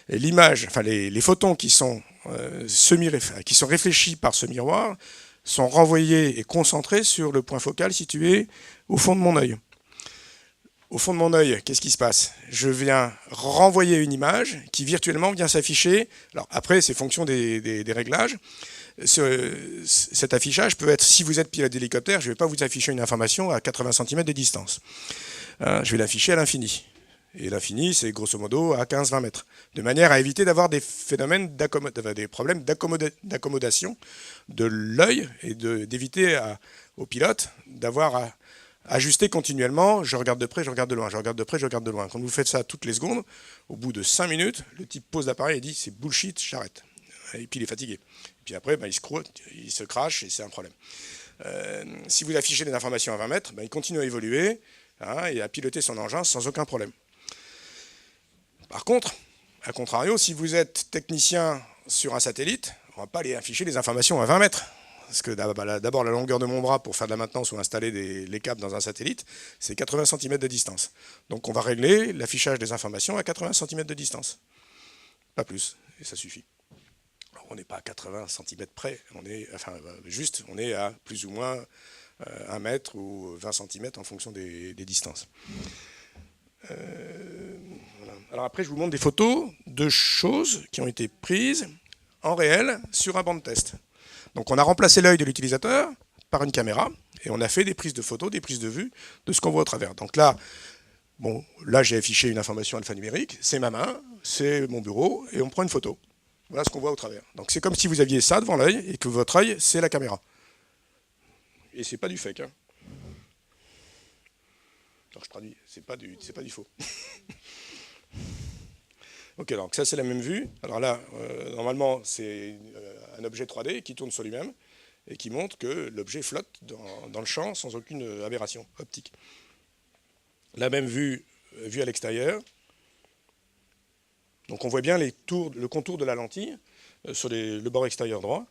Et l'image, enfin les photons qui sont réfléchis par ce miroir sont renvoyés et concentrés sur le point focal situé au fond de mon œil. Au fond de mon œil, qu'est-ce qui se passe? Je viens renvoyer une image qui virtuellement vient s'afficher. Alors après, c'est fonction des réglages. Cet affichage peut être, si vous êtes pilote d'hélicoptère, je ne vais pas vous afficher une information à 80 cm de distance. Je vais l'afficher à l'infini. Et l'infini, c'est grosso modo à 15-20 mètres. De manière à éviter d'avoir des phénomènes des problèmes d'accommodation de l'œil et d'éviter aux pilotes d'avoir Ajuster continuellement, je regarde de près, je regarde de loin, je regarde de près, je regarde de loin. Quand vous faites ça toutes les secondes, au bout de 5 minutes, le type pose l'appareil et dit c'est bullshit, j'arrête. Et puis il est fatigué. Et puis après, il se crache et c'est un problème. Si vous affichez des informations à 20 mètres, il continue à évoluer et à piloter son engin sans aucun problème. Par contre, à contrario, si vous êtes technicien sur un satellite, on ne va pas aller afficher les informations à 20 mètres. Parce que d'abord, la longueur de mon bras pour faire de la maintenance ou installer les câbles dans un satellite, c'est 80 cm de distance. Donc on va régler l'affichage des informations à 80 cm de distance. Pas plus, et ça suffit. Alors, on n'est pas à 80 cm près, on est à plus ou moins 1 mètre ou 20 cm en fonction des distances. Voilà. Alors après, je vous montre des photos de choses qui ont été prises en réel sur un banc de test. Donc on a remplacé l'œil de l'utilisateur par une caméra et on a fait des prises de photos, des prises de vue de ce qu'on voit au travers. Donc là j'ai affiché une information alphanumérique, c'est ma main, c'est mon bureau et on prend une photo. Voilà ce qu'on voit au travers. Donc c'est comme si vous aviez ça devant l'œil et que votre œil, c'est la caméra. Et c'est pas du fake. Alors je traduis, c'est pas du faux. Ok, donc ça c'est la même vue. Alors là, normalement, c'est un objet 3D qui tourne sur lui-même et qui montre que l'objet flotte dans le champ sans aucune aberration optique. La même vue à l'extérieur. Donc on voit bien le contour de la lentille sur le bord extérieur droit.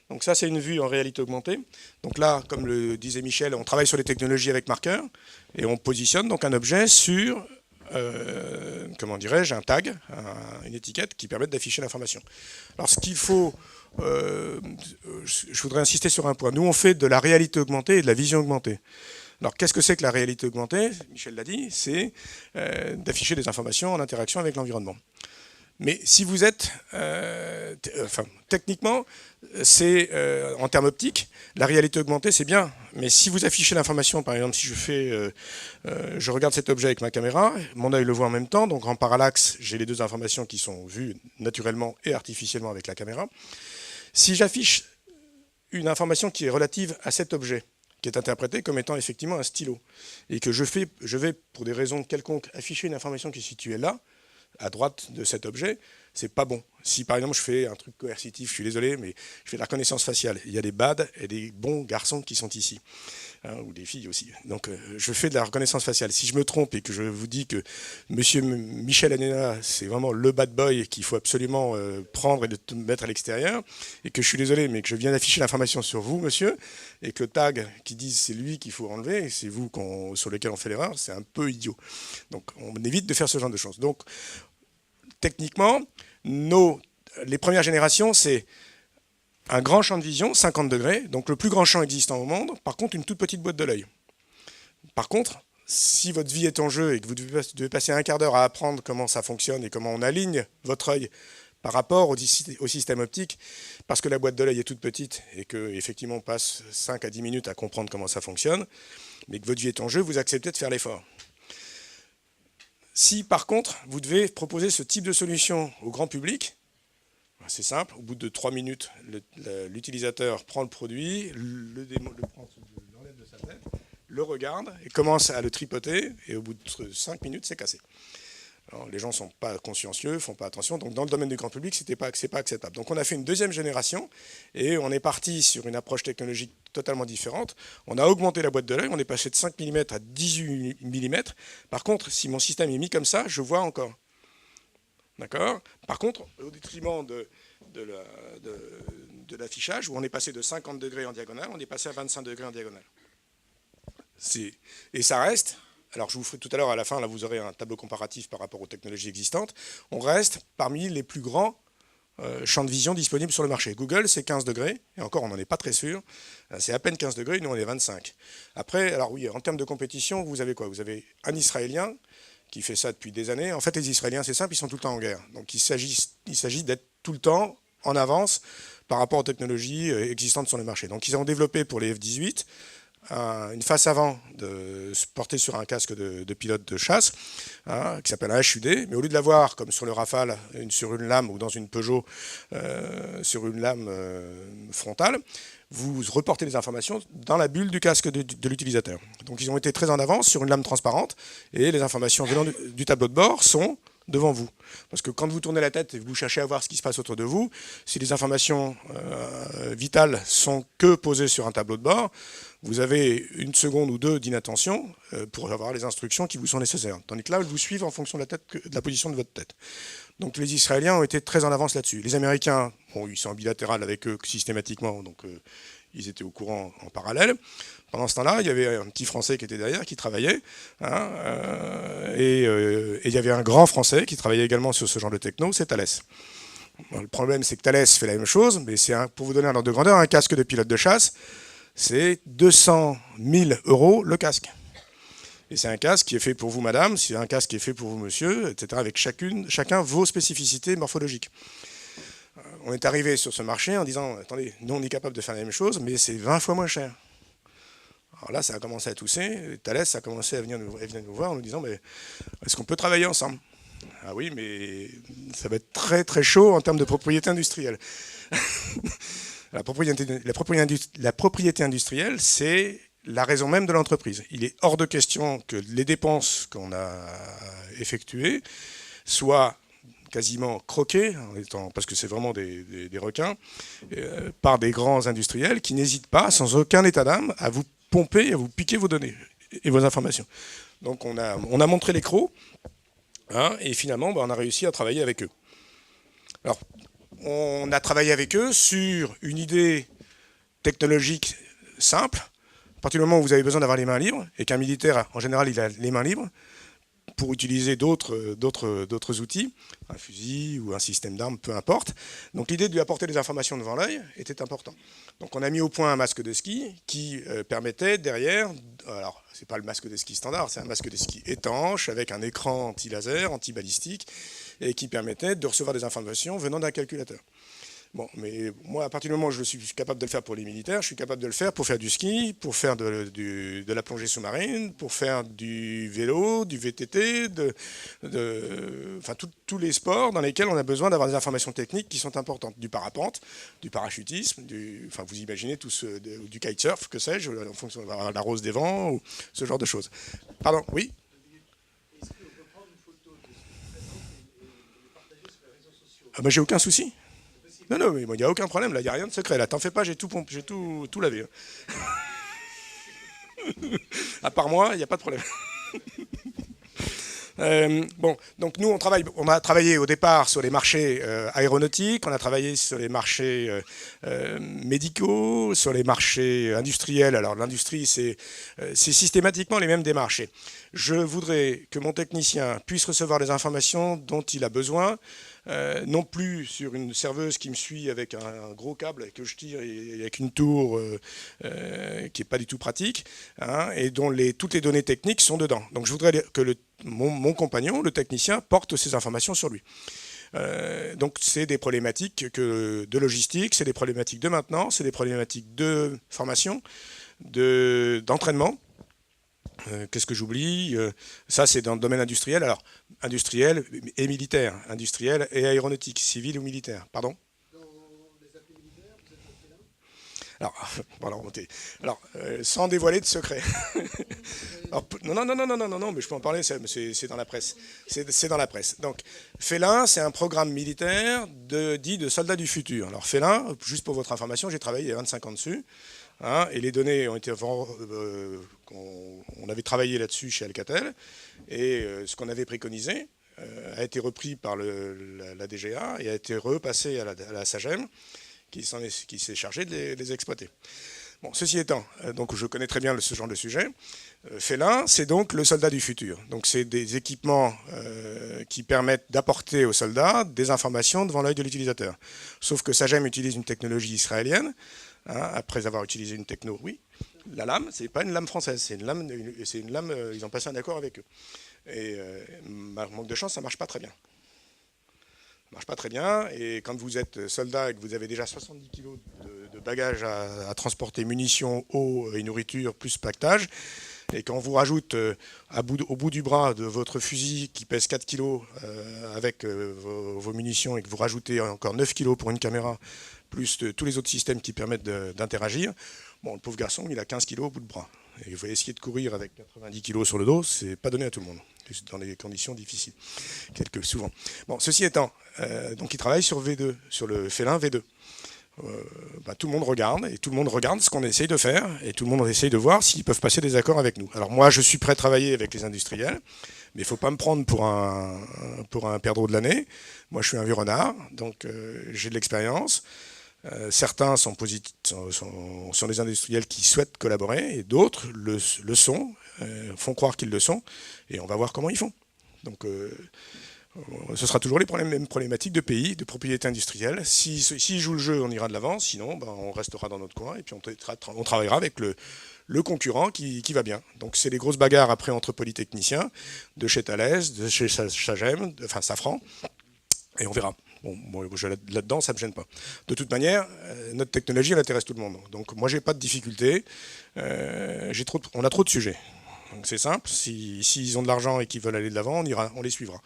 Donc ça c'est une vue en réalité augmentée. Donc là, comme le disait Michel, on travaille sur les technologies avec marqueur et on positionne donc un objet sur un tag, une étiquette qui permet d'afficher l'information. Alors ce qu'il faut, je voudrais insister sur un point. Nous on fait de la réalité augmentée et de la vision augmentée. Alors qu'est-ce que c'est que la réalité augmentée? Michel l'a dit, c'est d'afficher des informations en interaction avec l'environnement. Mais si vous êtes, techniquement, c'est en termes optiques, la réalité augmentée, c'est bien. Mais si vous affichez l'information, par exemple, si je regarde cet objet avec ma caméra, mon œil le voit en même temps, donc en parallaxe, j'ai les deux informations qui sont vues naturellement et artificiellement avec la caméra. Si j'affiche une information qui est relative à cet objet, qui est interprété comme étant effectivement un stylo, et que je vais, pour des raisons quelconques, afficher une information qui est située là, à droite de cet objet, c'est pas bon. Si par exemple je fais un truc coercitif, je suis désolé, mais je fais de la reconnaissance faciale. Il y a des bad et des bons garçons qui sont ici, ou des filles aussi. Donc je fais de la reconnaissance faciale. Si je me trompe et que je vous dis que Monsieur Michel Hannena, c'est vraiment le bad boy qu'il faut absolument prendre et de mettre à l'extérieur, et que je suis désolé, mais que je viens d'afficher l'information sur vous, monsieur, et que le tag qui dit c'est lui qu'il faut enlever, et c'est vous sur lequel on fait l'erreur, c'est un peu idiot. Donc on évite de faire ce genre de choses. Donc techniquement, les premières générations, c'est un grand champ de vision, 50 degrés, donc le plus grand champ existant au monde, par contre une toute petite boîte de l'œil. Par contre, si votre vie est en jeu et que vous devez passer un quart d'heure à apprendre comment ça fonctionne et comment on aligne votre œil par rapport au système optique, parce que la boîte de l'œil est toute petite et qu'effectivement on passe 5 à 10 minutes à comprendre comment ça fonctionne, mais que votre vie est en jeu, vous acceptez de faire l'effort. Si par contre, vous devez proposer ce type de solution au grand public, c'est simple, au bout de 3 minutes, l'utilisateur prend le produit, l'enlève de sa tête, le regarde et commence à le tripoter, et au bout de 5 minutes, c'est cassé. Alors, les gens ne sont pas consciencieux, ne font pas attention, donc dans le domaine du grand public, ce n'est pas acceptable. Donc on a fait une deuxième génération, et on est parti sur une approche technologique totalement différente. On a augmenté la boîte de l'œil, on est passé de 5 mm à 18 mm. Par contre, si mon système est mis comme ça, je vois encore. D'accord? Par contre, au détriment de l'affichage, où on est passé de 50 degrés en diagonale, on est passé à 25 degrés en diagonale. Et ça reste, alors je vous ferai tout à l'heure à la fin, là vous aurez un tableau comparatif par rapport aux technologies existantes, on reste parmi les plus grands champs de vision disponibles sur le marché. Google, c'est 15 degrés, et encore on n'en est pas très sûr, c'est à peine 15 degrés, nous on est 25. Après, alors oui, en termes de compétition, vous avez quoi? Vous avez un Israélien qui fait ça depuis des années. En fait, les Israéliens, c'est simple, ils sont tout le temps en guerre. Donc il s'agit d'être tout le temps en avance par rapport aux technologies existantes sur le marché. Donc ils ont développé pour les F-18 une face avant portée sur un casque de pilote de chasse, hein, qui s'appelle un HUD, mais au lieu de l'avoir comme sur le Rafale, sur une lame ou dans une Peugeot, sur une lame frontale, vous reportez les informations dans la bulle du casque de l'utilisateur. Donc ils ont été très en avance sur une lame transparente, et les informations venant du tableau de bord sont devant vous. Parce que quand vous tournez la tête et vous cherchez à voir ce qui se passe autour de vous, si les informations vitales sont que posées sur un tableau de bord, vous avez une seconde ou deux d'inattention pour avoir les instructions qui vous sont nécessaires. Tandis que là, ils vous suivent en fonction de la position de votre tête. Donc les Israéliens ont été très en avance là-dessus. Les Américains, bon, ils sont en bilatéral avec eux systématiquement, donc ils étaient au courant en parallèle. Pendant ce temps-là, il y avait un petit Français qui était derrière, qui travaillait, hein, et il y avait un grand Français qui travaillait également sur ce genre de techno, c'est Thales. Bon, le problème, c'est que Thales fait la même chose, mais pour vous donner un ordre de grandeur, un casque de pilote de chasse, c'est 200 000 € le casque. Et c'est un casque qui est fait pour vous, madame, c'est un casque qui est fait pour vous, monsieur, etc., avec chacun vos spécificités morphologiques. On est arrivé sur ce marché en disant, attendez, nous on est capable de faire la même chose, mais c'est 20 fois moins cher. Alors là, ça a commencé à tousser. Thales a commencé à venir nous voir en nous disant, mais est-ce qu'on peut travailler ensemble? Ah oui, mais ça va être très très chaud en termes de propriété industrielle. La propriété industrielle, c'est la raison même de l'entreprise. Il est hors de question que les dépenses qu'on a effectuées soient quasiment croquées, parce que c'est vraiment des requins, par des grands industriels qui n'hésitent pas, sans aucun état d'âme, à vous pomper, à vous piquer vos données et vos informations. Donc on a montré les crocs, hein, et finalement on a réussi à travailler avec eux. Alors, on a travaillé avec eux sur une idée technologique simple. À partir du moment où vous avez besoin d'avoir les mains libres, et qu'un militaire, en général, il a les mains libres, pour utiliser d'autres outils, un fusil ou un système d'armes, peu importe. Donc l'idée de lui apporter des informations devant l'œil était important. Donc on a mis au point un masque de ski qui permettait derrière, alors c'est pas le masque de ski standard, c'est un masque de ski étanche avec un écran anti-laser, anti-balistique, et qui permettait de recevoir des informations venant d'un calculateur. Bon, mais moi, à partir du moment où je suis capable de le faire pour les militaires, je suis capable de le faire pour faire du ski, pour faire de la plongée sous-marine, pour faire du vélo, du VTT, enfin, tous les sports dans lesquels on a besoin d'avoir des informations techniques qui sont importantes. Du parapente, du parachutisme, enfin, vous imaginez du kitesurf, que sais-je, en fonction de la rose des vents, ou ce genre de choses. Pardon, oui ? Ah ben, j'ai aucun souci. Non, non, mais il n'y a aucun problème, là, il n'y a rien de secret. Là, t'en fais pas, j'ai tout lavé. À part moi, il n'y a pas de problème. Bon, donc nous, on a travaillé au départ sur les marchés aéronautiques, on a travaillé sur les marchés médicaux, sur les marchés industriels. Alors l'industrie, c'est systématiquement les mêmes démarches. Je voudrais que mon technicien puisse recevoir les informations dont il a besoin, non plus sur une serveuse qui me suit avec un gros câble que je tire et avec une tour qui n'est pas du tout pratique, hein, et dont toutes les données techniques sont dedans. Donc je voudrais que mon compagnon, le technicien, porte ces informations sur lui. Donc c'est des problématiques de logistique, c'est des problématiques de maintenance, c'est des problématiques de formation, d'entraînement. Qu'est-ce que j'oublie? Ça, c'est dans le domaine industriel. Alors, industriel et militaire, industriel et aéronautique, civil ou militaire. Pardon? Dans les appels militaires, vous êtes alors, alors, sans dévoiler de secret. Alors, non, mais je peux en parler, c'est dans la presse. C'est dans la presse. Donc, Félin, c'est un programme militaire dit de soldats du futur. Alors, Félin, juste pour votre information, j'ai travaillé il y a 25 ans dessus. Hein, et les données ont été on avait travaillé là-dessus chez Alcatel, et ce qu'on avait préconisé a été repris par la DGA et a été repassé à la SAGEM, qui s'est chargé de les exploiter. Bon, ceci étant, donc je connais très bien ce genre de sujet. Félin, c'est donc le soldat du futur. Donc c'est des équipements qui permettent d'apporter aux soldats des informations devant l'œil de l'utilisateur. Sauf que SAGEM utilise une technologie israélienne. Hein, après avoir utilisé une techno, oui. La lame, c'est pas une lame française, c'est une lame, ils ont passé un accord avec eux. Et manque de chance, ça marche pas très bien. Ça marche pas très bien, et quand vous êtes soldat et que vous avez déjà 70 kg de bagages à transporter munitions, eau et nourriture, plus pactage. Et quand on vous rajoute au bout du bras de votre fusil qui pèse 4 kg avec vos munitions et que vous rajoutez encore 9 kg pour une caméra, plus tous les autres systèmes qui permettent d'interagir, bon, le pauvre garçon, il a 15 kg au bout de bras. Et vous allez essayer de courir avec 90 kg sur le dos, c'est pas donné à tout le monde, dans des conditions difficiles, souvent. Bon, ceci étant, donc il travaille sur V2, sur le félin V2. Tout le monde regarde, et tout le monde regarde ce qu'on essaye de faire, et tout le monde essaye de voir s'ils peuvent passer des accords avec nous. Alors moi, je suis prêt à travailler avec les industriels, mais il ne faut pas me prendre pour un perdreau de l'année. Moi, je suis un vieux renard, donc j'ai de l'expérience. Certains sont des industriels qui souhaitent collaborer, et d'autres le sont, font croire qu'ils le sont, et on va voir comment ils font. Donc ce sera toujours les mêmes problématiques de pays, de propriété industrielle. S'ils jouent le jeu, on ira de l'avant, sinon on restera dans notre coin et puis on travaillera avec le concurrent qui va bien. Donc c'est les grosses bagarres après entre polytechniciens, de chez Thales, de chez Sagem, enfin Safran, et on verra. Bon, moi, là-dedans, ça ne me gêne pas. De toute manière, notre technologie, elle intéresse tout le monde. Donc moi, j'ai pas de difficulté. On a trop de sujets. Donc c'est simple, s'ils ont de l'argent et qu'ils veulent aller de l'avant, on les suivra.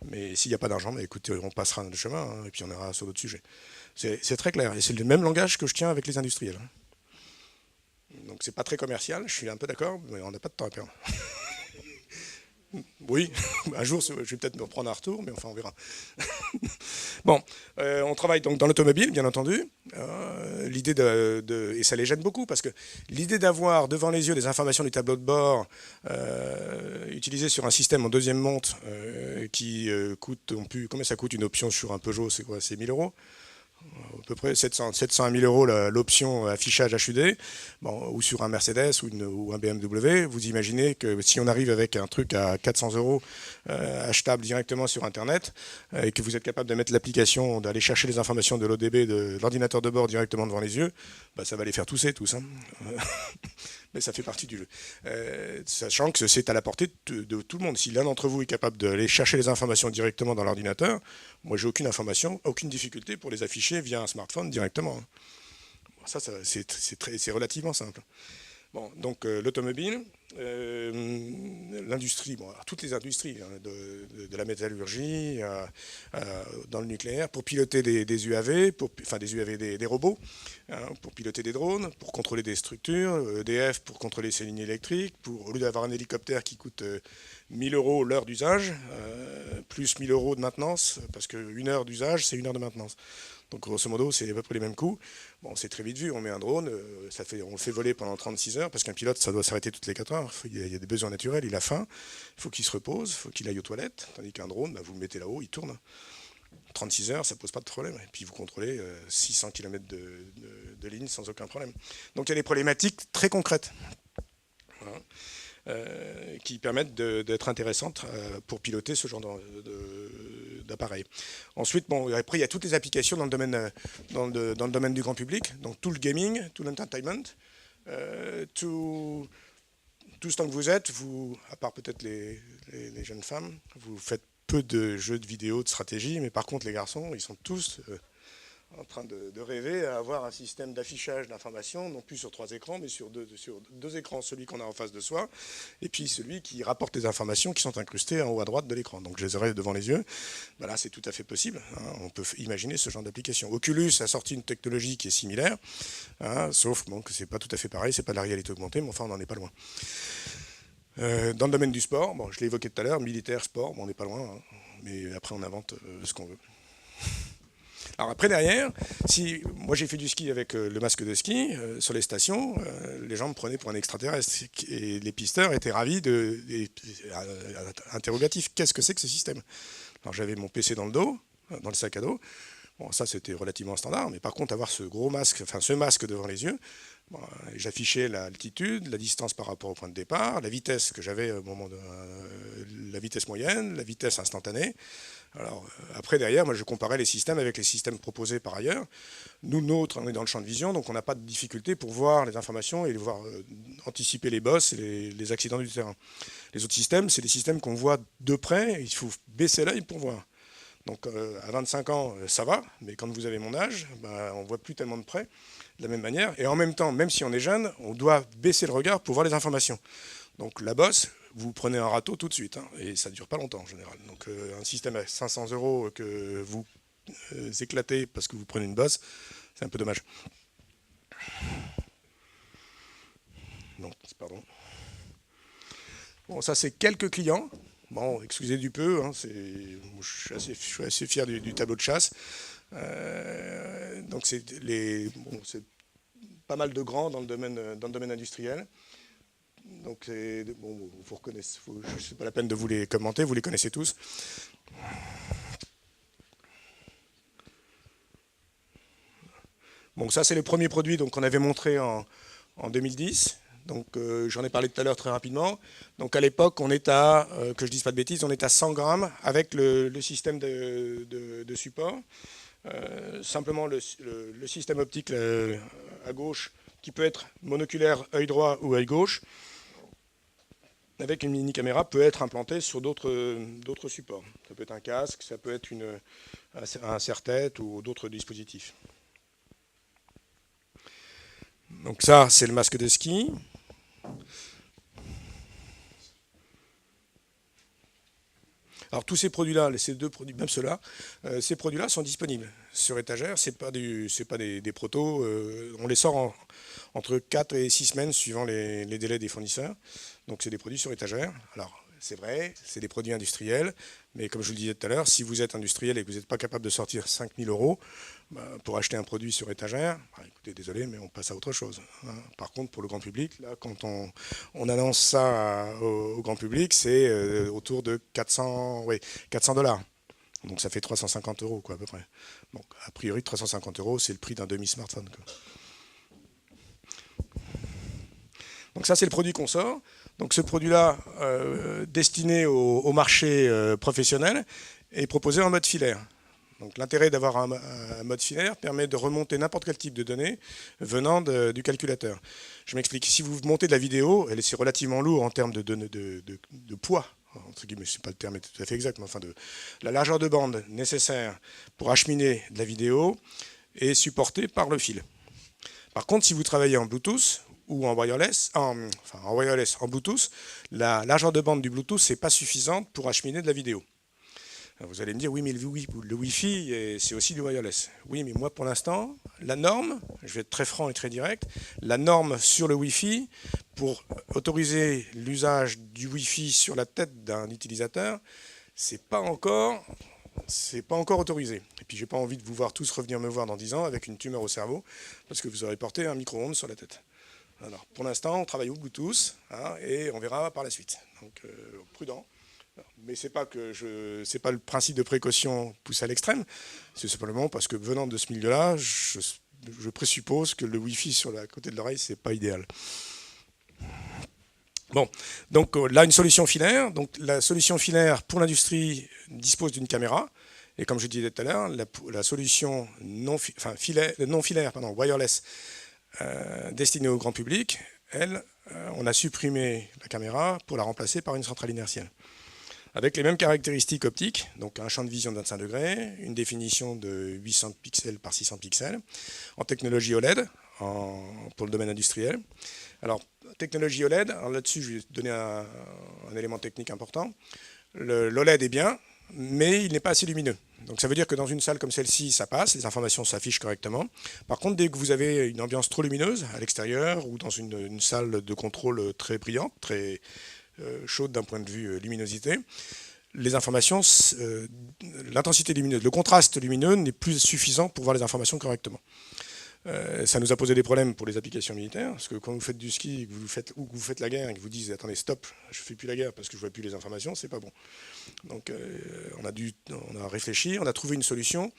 Mais s'il n'y a pas d'argent, écoutez, on passera le chemin et puis on ira sur d'autres sujets. C'est très clair. Et c'est le même langage que je tiens avec les industriels. Donc c'est pas très commercial, je suis un peu d'accord, mais on n'a pas de temps à perdre. Oui, un jour je vais peut-être me reprendre un retour, mais enfin on verra. Bon, on travaille donc dans l'automobile, bien entendu. L'idée et ça les gêne beaucoup, parce que l'idée d'avoir devant les yeux des informations du tableau de bord utilisées sur un système en deuxième monte qui coûte, combien ça coûte une option sur un Peugeot, c'est quoi, c'est 1000 euros à peu près 700 à 1000 euros l'option affichage HUD, bon, ou sur un Mercedes ou un BMW. Vous imaginez que si on arrive avec un truc à 400 euros achetable directement sur Internet et que vous êtes capable de mettre l'application, d'aller chercher les informations de l'ODB, de l'ordinateur de bord directement devant les yeux, ça va les faire tousser tous. Hein. Mais ça fait partie du jeu. Sachant que c'est à la portée de tout le monde. Si l'un d'entre vous est capable d'aller chercher les informations directement dans l'ordinateur, moi j'ai aucune difficulté pour les afficher via un smartphone directement. Ça c'est relativement simple. Bon, donc l'automobile, l'industrie, toutes les industries, hein, de la métallurgie, dans le nucléaire, pour piloter des UAV, des robots, hein, pour piloter des drones, pour contrôler des structures, EDF pour contrôler ses lignes électriques, au lieu d'avoir un hélicoptère qui coûte 1000 euros l'heure d'usage, plus 1000 euros de maintenance, parce qu'une heure d'usage, c'est une heure de maintenance. Donc grosso modo, c'est à peu près les mêmes coûts. Bon, c'est très vite vu, on met un drone, on le fait voler pendant 36 heures, parce qu'un pilote, ça doit s'arrêter toutes les 4 heures. Il y a des besoins naturels, il a faim, il faut qu'il se repose, il faut qu'il aille aux toilettes, tandis qu'un drone, vous le mettez là-haut, il tourne. 36 heures, ça ne pose pas de problème. Et puis vous contrôlez 600 km de ligne sans aucun problème. Donc il y a des problématiques très concrètes. Voilà. Qui permettent d'être intéressantes pour piloter ce genre d'appareil. Ensuite, après, il y a toutes les applications dans le domaine du grand public, donc tout le gaming, tout l'entertainment, tout ce temps que vous êtes, à part peut-être les jeunes femmes, vous faites peu de jeux de vidéo, de stratégie, mais par contre, les garçons, ils sont tous en train de rêver à avoir un système d'affichage d'informations, non plus sur 3 écrans, mais sur deux écrans, celui qu'on a en face de soi, et puis celui qui rapporte les informations qui sont incrustées en haut à droite de l'écran. Donc je les aurai devant les yeux. Là, c'est tout à fait possible. Hein. On peut imaginer ce genre d'application. Oculus a sorti une technologie qui est similaire, hein, sauf que c'est pas tout à fait pareil, c'est pas de la réalité augmentée, mais enfin, on n'en est pas loin. Dans le domaine du sport, je l'ai évoqué tout à l'heure, militaire, sport, on n'est pas loin, hein, mais après on invente ce qu'on veut. Alors après derrière, moi j'ai fait du ski avec le masque de ski sur les stations, les gens me prenaient pour un extraterrestre et les pisteurs étaient ravis interrogatifs. Qu'est-ce que c'est que ce système? Alors j'avais mon PC dans le dos, dans le sac à dos. Bon, ça c'était relativement standard, mais par contre avoir ce masque devant les yeux, j'affichais l'altitude, la distance par rapport au point de départ, la vitesse que j'avais au moment la vitesse moyenne, la vitesse instantanée. Alors après derrière, moi je comparais les systèmes avec les systèmes proposés par ailleurs. Nous, nôtre, on est dans le champ de vision, donc on n'a pas de difficulté pour voir les informations et anticiper les bosses et les accidents du terrain. Les autres systèmes, c'est des systèmes qu'on voit de près, il faut baisser l'œil pour voir. Donc à 25 ans, ça va, mais quand vous avez mon âge, ben, on ne voit plus tellement de près, de la même manière. Et en même temps, même si on est jeune, on doit baisser le regard pour voir les informations. Donc la bosse, vous prenez un râteau tout de suite, hein, et ça ne dure pas longtemps en général. Donc un système à 500 euros que vous éclatez parce que vous prenez une bosse, c'est un peu dommage. Donc, pardon. Bon, ça c'est quelques clients. Bon, excusez du peu, hein, je suis assez fier du tableau de chasse. Donc c'est pas mal de grands dans le domaine industriel. Donc bon, vous reconnaissez, c'est pas la peine de vous les commenter, vous les connaissez tous. Bon, ça c'est le premier produit qu'on avait montré en 2010. Donc j'en ai parlé tout à l'heure très rapidement. Donc à l'époque, on est à, que je dise pas de bêtises, on est à 100 grammes avec le système de support. Simplement le système optique à gauche qui peut être monoculaire œil droit ou œil gauche avec une mini caméra peut être implanté sur d'autres supports. Ça peut être un casque, ça peut être un serre-tête ou d'autres dispositifs. Donc ça, c'est le masque de ski. Alors tous ces produits-là, ces deux produits, même ceux-là, ces produits-là sont disponibles sur étagère. C'est pas des protos. On les sort entre 4 et 6 semaines suivant les délais des fournisseurs. Donc c'est des produits sur étagère. Alors c'est vrai, c'est des produits industriels, mais comme je vous le disais tout à l'heure, si vous êtes industriel et que vous n'êtes pas capable de sortir 5 000 euros pour acheter un produit sur étagère, écoutez, désolé, mais on passe à autre chose. Par contre, pour le grand public, là, quand on annonce ça au grand public, c'est autour de 400 $. Donc ça fait 350 euros, quoi, à peu près. Donc, a priori, 350 euros, c'est le prix d'un demi-smartphone, quoi. Donc ça, c'est le produit qu'on sort. Donc ce produit-là, destiné au marché professionnel, est proposé en mode filaire. Donc l'intérêt d'avoir un mode filaire permet de remonter n'importe quel type de données venant du calculateur. Je m'explique. Si vous montez de la vidéo, c'est relativement lourd en termes de poids. Entre guillemets, c'est pas le terme tout à fait exact, mais enfin de la largeur de bande nécessaire pour acheminer de la vidéo est supportée par le fil. Par contre, si vous travaillez en Bluetooth ou en wireless, en Bluetooth, la largeur de bande du Bluetooth n'est pas suffisante pour acheminer de la vidéo. Alors vous allez me dire, oui, mais le Wi-Fi, c'est aussi du wireless. Oui, mais moi, pour l'instant, la norme, je vais être très franc et très direct, la norme sur le Wi-Fi, pour autoriser l'usage du Wi-Fi sur la tête d'un utilisateur, c'est pas encore autorisé. Et puis, j'ai pas envie de vous voir tous revenir me voir dans 10 ans avec une tumeur au cerveau, parce que vous aurez porté un micro-ondes sur la tête. Alors, pour l'instant, on travaille au Bluetooth, et on verra par la suite. Donc, prudent. Mais c'est pas le principe de précaution poussé à l'extrême. C'est simplement parce que venant de ce milieu-là, je présuppose que le Wi-Fi sur la côté de l'oreille, c'est pas idéal. Bon, donc là, une solution filaire. Donc la solution filaire pour l'industrie dispose d'une caméra. Et comme je disais tout à l'heure, la solution non filaire, wireless, destinée au grand public, elle, on a supprimé la caméra pour la remplacer par une centrale inertielle. Avec les mêmes caractéristiques optiques, donc un champ de vision de 25 degrés, une définition de 800 pixels par 600 pixels, en technologie OLED, pour le domaine industriel. Alors, technologie OLED, là-dessus, je vais donner un élément technique important. L'OLED est bien, mais il n'est pas assez lumineux. Donc ça veut dire que dans une salle comme celle-ci, ça passe, les informations s'affichent correctement. Par contre, dès que vous avez une ambiance trop lumineuse, à l'extérieur, ou dans une salle de contrôle très brillante, très chaude d'un point de vue luminosité, les informations, l'intensité lumineuse, le contraste lumineux n'est plus suffisant pour voir les informations correctement. Ça nous a posé des problèmes pour les applications militaires, parce que quand vous faites du ski, que vous faites la guerre et que vous dites attendez stop, je ne fais plus la guerre parce que je ne vois plus les informations, c'est pas bon. Donc on a réfléchi, on a trouvé une solution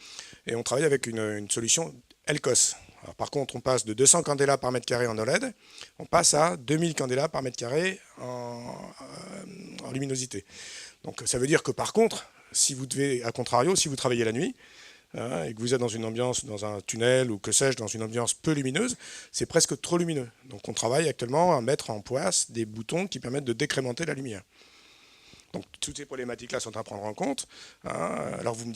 et on travaille avec une solution LCOS. Alors, par contre, on passe de 200 candélas par mètre carré en OLED, on passe à 2000 candélas par mètre carré en luminosité. Donc ça veut dire que par contre, si vous travaillez la nuit, et que vous êtes dans une ambiance, dans un tunnel ou que sais-je, dans une ambiance peu lumineuse, c'est presque trop lumineux. Donc on travaille actuellement à mettre en place des boutons qui permettent de décrémenter la lumière. Donc toutes ces problématiques-là sont à prendre en compte. Hein. Alors vous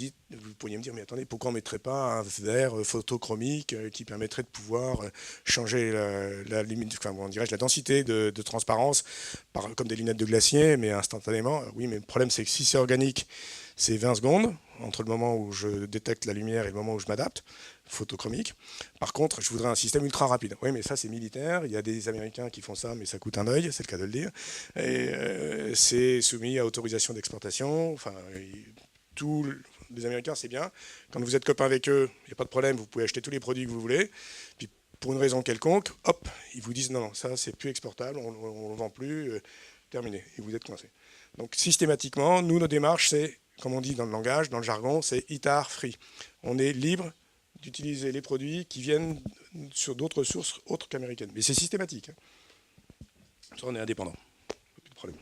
pourriez me dire, mais attendez, pourquoi on ne mettrait pas un verre photochromique qui permettrait de pouvoir changer la limite, enfin, on dirait la densité de transparence comme des lunettes de glacier, mais instantanément. Oui, mais le problème c'est que si c'est organique, c'est 20 secondes entre le moment où je détecte la lumière et le moment où je m'adapte, photochromique. Par contre, je voudrais un système ultra rapide. Oui, mais ça, c'est militaire. Il y a des Américains qui font ça, mais ça coûte un œil, c'est le cas de le dire. Et c'est soumis à autorisation d'exportation. Enfin, tous les Américains, c'est bien. Quand vous êtes copain avec eux, il n'y a pas de problème, vous pouvez acheter tous les produits que vous voulez. Puis, pour une raison quelconque, hop, ils vous disent non, non, ça, c'est plus exportable, on ne le vend plus, terminé. Et vous êtes coincé. Donc, systématiquement, nous, nos démarches, c'est, comme on dit dans le langage, dans le jargon, c'est ITAR free. On est libre d'utiliser les produits qui viennent sur d'autres sources autres qu'américaines. Mais c'est systématique. Ça, on est indépendant. Plus de problème.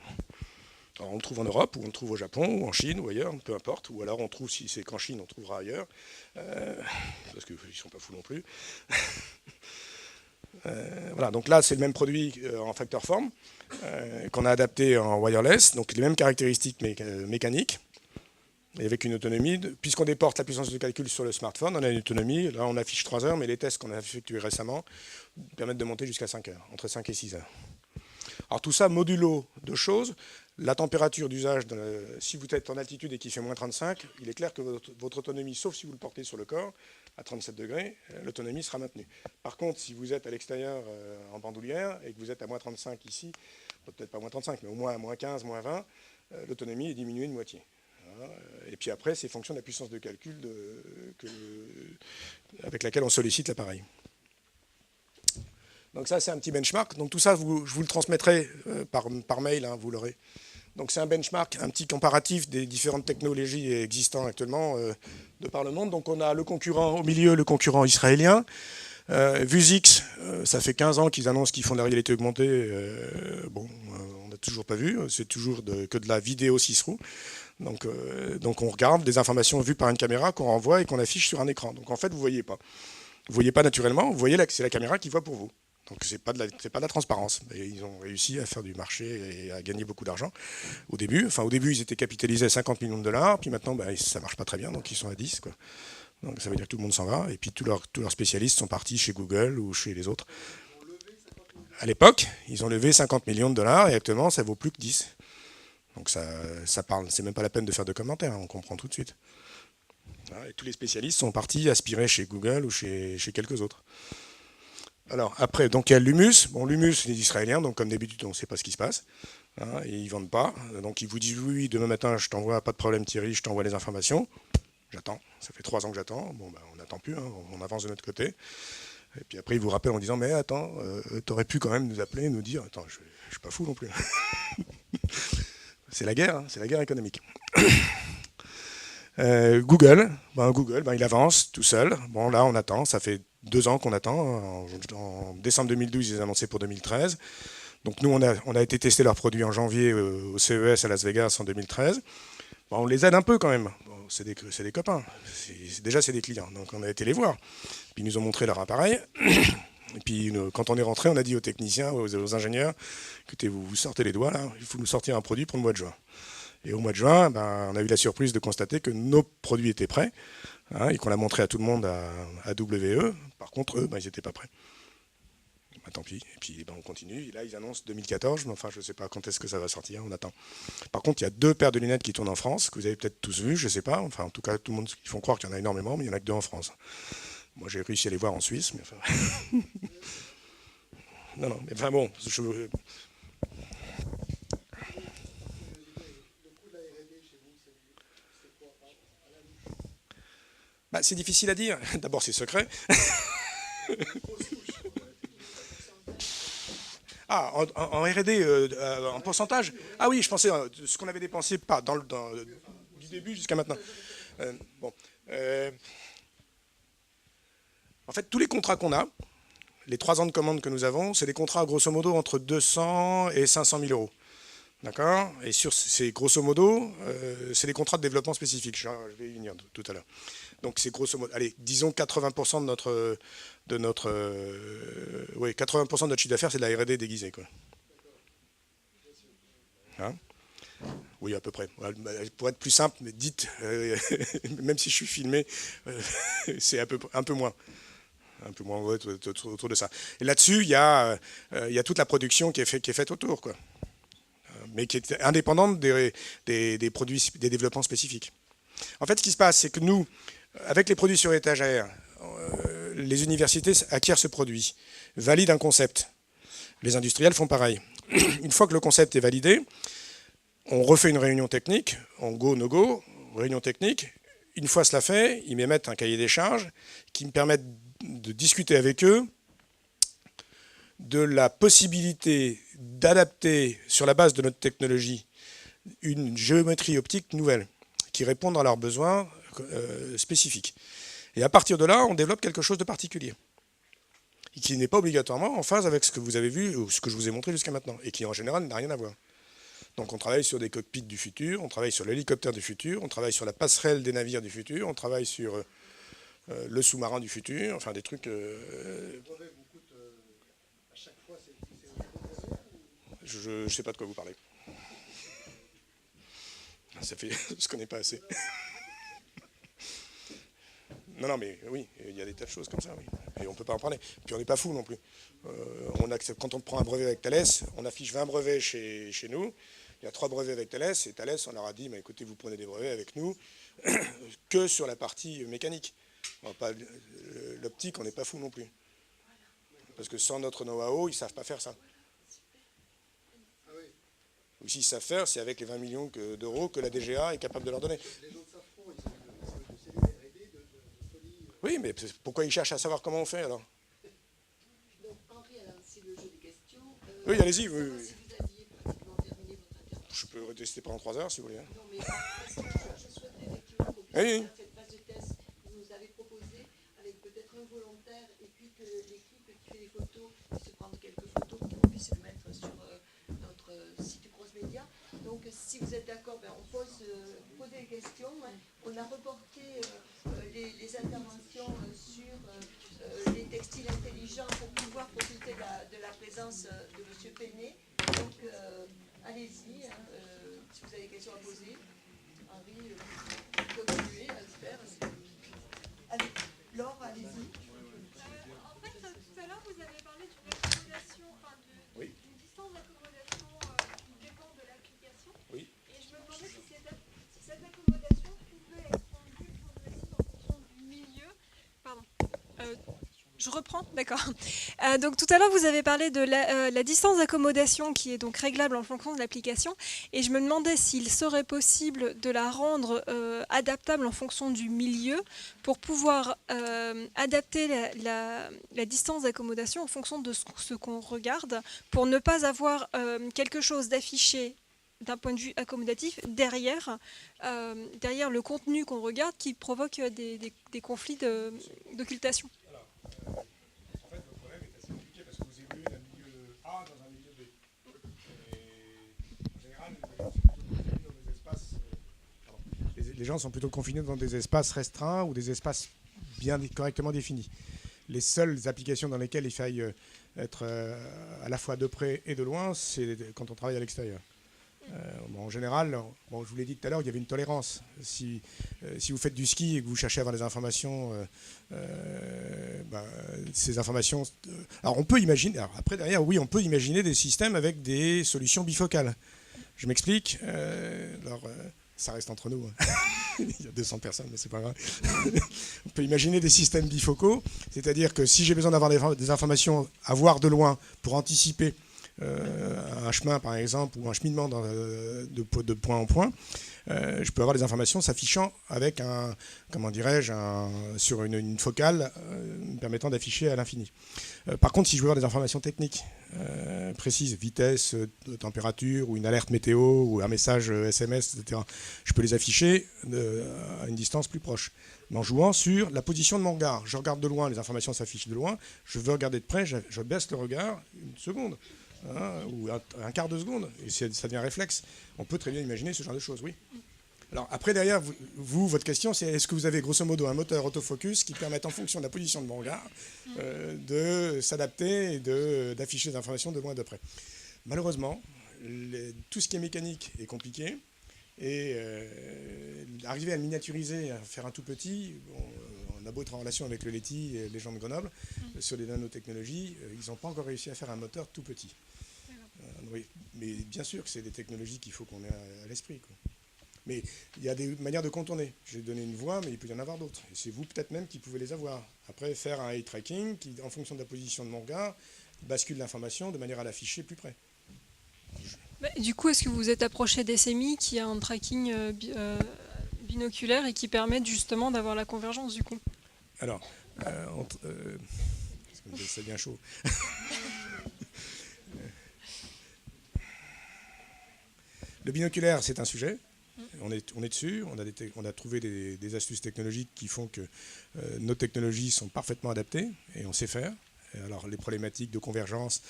Alors, on le trouve en Europe, ou on le trouve au Japon, ou en Chine, ou ailleurs, peu importe. Ou alors on trouve, si c'est qu'en Chine, on trouvera ailleurs. Parce qu'ils ne sont pas fous non plus. Voilà, donc là, c'est le même produit en facteur forme, qu'on a adapté en wireless. Donc les mêmes caractéristiques mécaniques. Et avec une autonomie, puisqu'on déporte la puissance de calcul sur le smartphone, on a une autonomie, là on affiche 3 heures, mais les tests qu'on a effectués récemment permettent de monter jusqu'à 5 heures, entre 5 et 6 heures. Alors tout ça modulo deux choses, la température d'usage, si vous êtes en altitude et qu'il fait moins 35, il est clair que votre autonomie, sauf si vous le portez sur le corps, à 37 degrés, l'autonomie sera maintenue. Par contre, si vous êtes à l'extérieur en bandoulière et que vous êtes à moins 35 ici, peut-être pas moins 35, mais au moins à moins 15, moins 20, l'autonomie est diminuée de moitié. Et puis après, c'est fonction de la puissance de calcul avec laquelle on sollicite l'appareil. Donc ça, c'est un petit benchmark. Donc tout ça, je vous le transmettrai par mail, hein, vous l'aurez. Donc c'est un benchmark, un petit comparatif des différentes technologies existantes actuellement de par le monde. Donc on a le concurrent au milieu, le concurrent israélien. Vuzix, ça fait 15 ans qu'ils annoncent qu'ils font de la réalité augmentée. Bon, on n'a toujours pas vu. C'est toujours que de la vidéo 6 roues. Donc on regarde des informations vues par une caméra qu'on renvoie et qu'on affiche sur un écran. Donc en fait, vous ne voyez pas. Vous ne voyez pas naturellement, vous voyez que c'est la caméra qui voit pour vous. Donc ce n'est pas de la transparence. Et ils ont réussi à faire du marché et à gagner beaucoup d'argent au début. Enfin au début, ils étaient capitalisés à 50 millions de dollars, puis maintenant, ça ne marche pas très bien, donc ils sont à 10, quoi. Donc ça veut dire que tout le monde s'en va. Et puis tous leurs spécialistes sont partis chez Google ou chez les autres. À l'époque, ils ont levé 50 millions de dollars et actuellement, ça vaut plus que 10. Donc ça parle, c'est même pas la peine de faire de commentaires, on comprend tout de suite. Et tous les spécialistes sont partis aspirer chez Google ou chez quelques autres. Alors après, donc il y a l'humus. Bon, l'humus, c'est les Israéliens, donc comme d'habitude, on ne sait pas ce qui se passe. Et ils ne vendent pas. Donc ils vous disent oui, demain matin, je t'envoie, pas de problème Thierry, je t'envoie les informations. J'attends. Ça fait 3 ans que j'attends. Bon, on n'attend plus, hein, on avance de notre côté. Et puis après, ils vous rappellent en disant mais attends, t'aurais pu quand même nous appeler, nous dire, attends, je ne suis pas fou non plus. C'est la guerre, hein, c'est la guerre économique. Google, il avance tout seul. Bon, là, on attend. Ça fait 2 ans qu'on attend. En décembre 2012, ils ont annoncé pour 2013. Donc nous, on a été tester leurs produits en janvier au CES à Las Vegas en 2013. Bon, on les aide un peu quand même. Bon, c'est des copains. Déjà, c'est des clients. Donc on a été les voir. Puis ils nous ont montré leur appareil. Et puis quand on est rentré, on a dit aux techniciens, aux ingénieurs, écoutez, vous sortez les doigts là, il faut nous sortir un produit pour le mois de juin. Et au mois de juin, on a eu la surprise de constater que nos produits étaient prêts, hein, et qu'on l'a montré à tout le monde à WE. Par contre, eux, ils n'étaient pas prêts. Tant pis. Et puis on continue. Et là, ils annoncent 2014, mais enfin, je ne sais pas quand est-ce que ça va sortir, on attend. Par contre, il y a 2 paires de lunettes qui tournent en France, que vous avez peut-être tous vues, je ne sais pas. Enfin, en tout cas, tout le monde, ils font croire qu'il y en a énormément, mais il n'y en a que 2 en France. Moi, j'ai réussi à les voir en Suisse, mais enfin... non, mais enfin bon, c'est difficile à dire. D'abord, c'est secret. Ah, en R&D, en pourcentage? Ah oui, je pensais ce qu'on avait dépensé pas du début jusqu'à maintenant. Bon. En fait, tous les contrats qu'on a, les 3 ans de commande que nous avons, c'est des contrats grosso modo entre 200 et 500 000 euros. D'accord? Et sur ces grosso modo, c'est des contrats de développement spécifiques. Je vais y venir tout à l'heure. Donc c'est grosso modo, allez, disons 80% de notre 80% de notre chiffre d'affaires, c'est de la R&D déguisée, quoi. Hein? Oui, à peu près. Pour être plus simple, dites, même si je suis filmé, c'est un peu moins. Un peu moins autour de ça. Et là-dessus, il y a toute la production qui est faite autour, quoi. Mais qui est indépendante des produits, des développements spécifiques. En fait, ce qui se passe, c'est que nous, avec les produits sur étagère, les universités acquièrent ce produit, valident un concept. Les industriels font pareil. Une fois que le concept est validé, on refait une réunion technique, en go, no go, réunion technique. Une fois cela fait, ils m'émettent un cahier des charges qui me permettent de discuter avec eux de la possibilité d'adapter, sur la base de notre technologie, une géométrie optique nouvelle qui réponde à leurs besoins spécifiques. Et à partir de là, on développe quelque chose de particulier et qui n'est pas obligatoirement en phase avec ce que vous avez vu ou ce que je vous ai montré jusqu'à maintenant et qui en général n'a rien à voir. Donc on travaille sur des cockpits du futur, on travaille sur l'hélicoptère du futur, on travaille sur la passerelle des navires du futur, on travaille sur le sous-marin du futur, enfin des trucs... Je ne sais pas de quoi vous parlez. Ça fait... je ne connais pas assez. Non, mais oui, il y a des tas de choses comme ça, oui. Et on ne peut pas en parler. Puis on n'est pas fou non plus. Quand on prend un brevet avec Thales, on affiche 20 brevets chez nous. Il y a 3 brevets avec Thales. Et Thales, on leur a dit, écoutez, vous prenez des brevets avec nous que sur la partie mécanique. L'optique, on n'est pas fou non plus. Parce que sans notre know-how, ils ne savent pas faire ça. Ou s'ils savent faire, c'est avec les 20 millions d'euros que la DGA est capable de leur donner. Oui, mais pourquoi ils cherchent à savoir comment on fait alors? Donc, Henri, alors c'est le jeu des questions. Oui, allez-y. Oui. Si vous aviez pratiquement terminé votre intervention. Je peux rester pendant 3 heures si vous voulez. Non, mais parce que je souhaiterais effectivement qu'on puisse faire cette phase de test que vous nous avez proposée, avec peut-être un volontaire, et puis que l'équipe qui fait les photos puisse prendre quelques photos pour qu'on puisse le mettre sur notre site cross-média. Donc, si vous êtes d'accord, on pose des questions. On a reporté les interventions sur les textiles intelligents pour pouvoir profiter de la présence de M. Pénet. Donc, allez-y, si vous avez des questions à poser. Henri, continuez, j'espère. Allez, Laure, allez-y. En fait, tout à l'heure, vous avez parlé d'une accommodation, d'une distance d'accommodation qui dépend de l'application. Oui. Et je me demandais si cette accommodation pouvait être rendue progressive en fonction du milieu. Pardon. Je reprends, d'accord. Donc tout à l'heure, vous avez parlé de la distance d'accommodation qui est donc réglable en fonction de l'application. Et je me demandais s'il serait possible de la rendre adaptable en fonction du milieu pour pouvoir adapter la distance d'accommodation en fonction de ce qu'on regarde, pour ne pas avoir quelque chose d'affiché d'un point de vue accommodatif derrière le contenu qu'on regarde qui provoque des conflits d'occultation. En fait, votre problème est assez compliqué parce que vous évoluez d'un milieu A dans un milieu B. Et en général, les gens sont plutôt confinés dans des espaces restreints ou des espaces bien correctement définis. Les seules applications dans lesquelles il faille être à la fois de près et de loin, c'est quand on travaille à l'extérieur. En général, je vous l'ai dit tout à l'heure, il y avait une tolérance. Si vous faites du ski et que vous cherchez à avoir des informations, ces informations... Alors on peut imaginer, après derrière, oui, on peut imaginer des systèmes avec des solutions bifocales. Je m'explique. Ça reste entre nous. Il y a 200 personnes, mais c'est pas grave. On peut imaginer des systèmes bifocaux, c'est-à-dire que si j'ai besoin d'avoir des informations à voir de loin pour anticiper un chemin par exemple ou un cheminement de point en point, je peux avoir des informations s'affichant avec sur une focale me permettant d'afficher à l'infini. Par contre, si je veux avoir des informations techniques précises, vitesse, température ou une alerte météo ou un message SMS, etc., je peux les afficher à une distance plus proche. Mais en jouant sur la position de mon regard. Je regarde de loin, les informations s'affichent de loin. Je veux regarder de près, je baisse le regard une seconde. Ou un quart de seconde, et ça devient réflexe. On peut très bien imaginer ce genre de choses, oui. Alors après, derrière, votre question, c'est est-ce que vous avez grosso modo un moteur autofocus qui permet, en fonction de la position de mon regard, de s'adapter et d'afficher des informations de loin de près. Malheureusement, tout ce qui est mécanique est compliqué. Et arriver à le miniaturiser, à faire un tout petit, bon, on a beau être en relation avec le Leti et les gens de Grenoble, sur les nanotechnologies, ils n'ont pas encore réussi à faire un moteur tout petit. Oui, mais bien sûr que c'est des technologies qu'il faut qu'on ait à l'esprit, quoi. Mais il y a des manières de contourner. J'ai donné une voie, mais il peut y en avoir d'autres. Et c'est vous peut-être même qui pouvez les avoir. Après, faire un eye tracking qui, en fonction de la position de mon regard, bascule l'information de manière à l'afficher plus près. Du coup, est-ce que vous vous êtes approché d'SMI qui a un tracking binoculaire et qui permet justement d'avoir la convergence du coup? Alors, c'est bien chaud. Le binoculaire, c'est un sujet. On est dessus. On a trouvé des astuces technologiques qui font que nos technologies sont parfaitement adaptées et on sait faire. Alors, les problématiques de convergence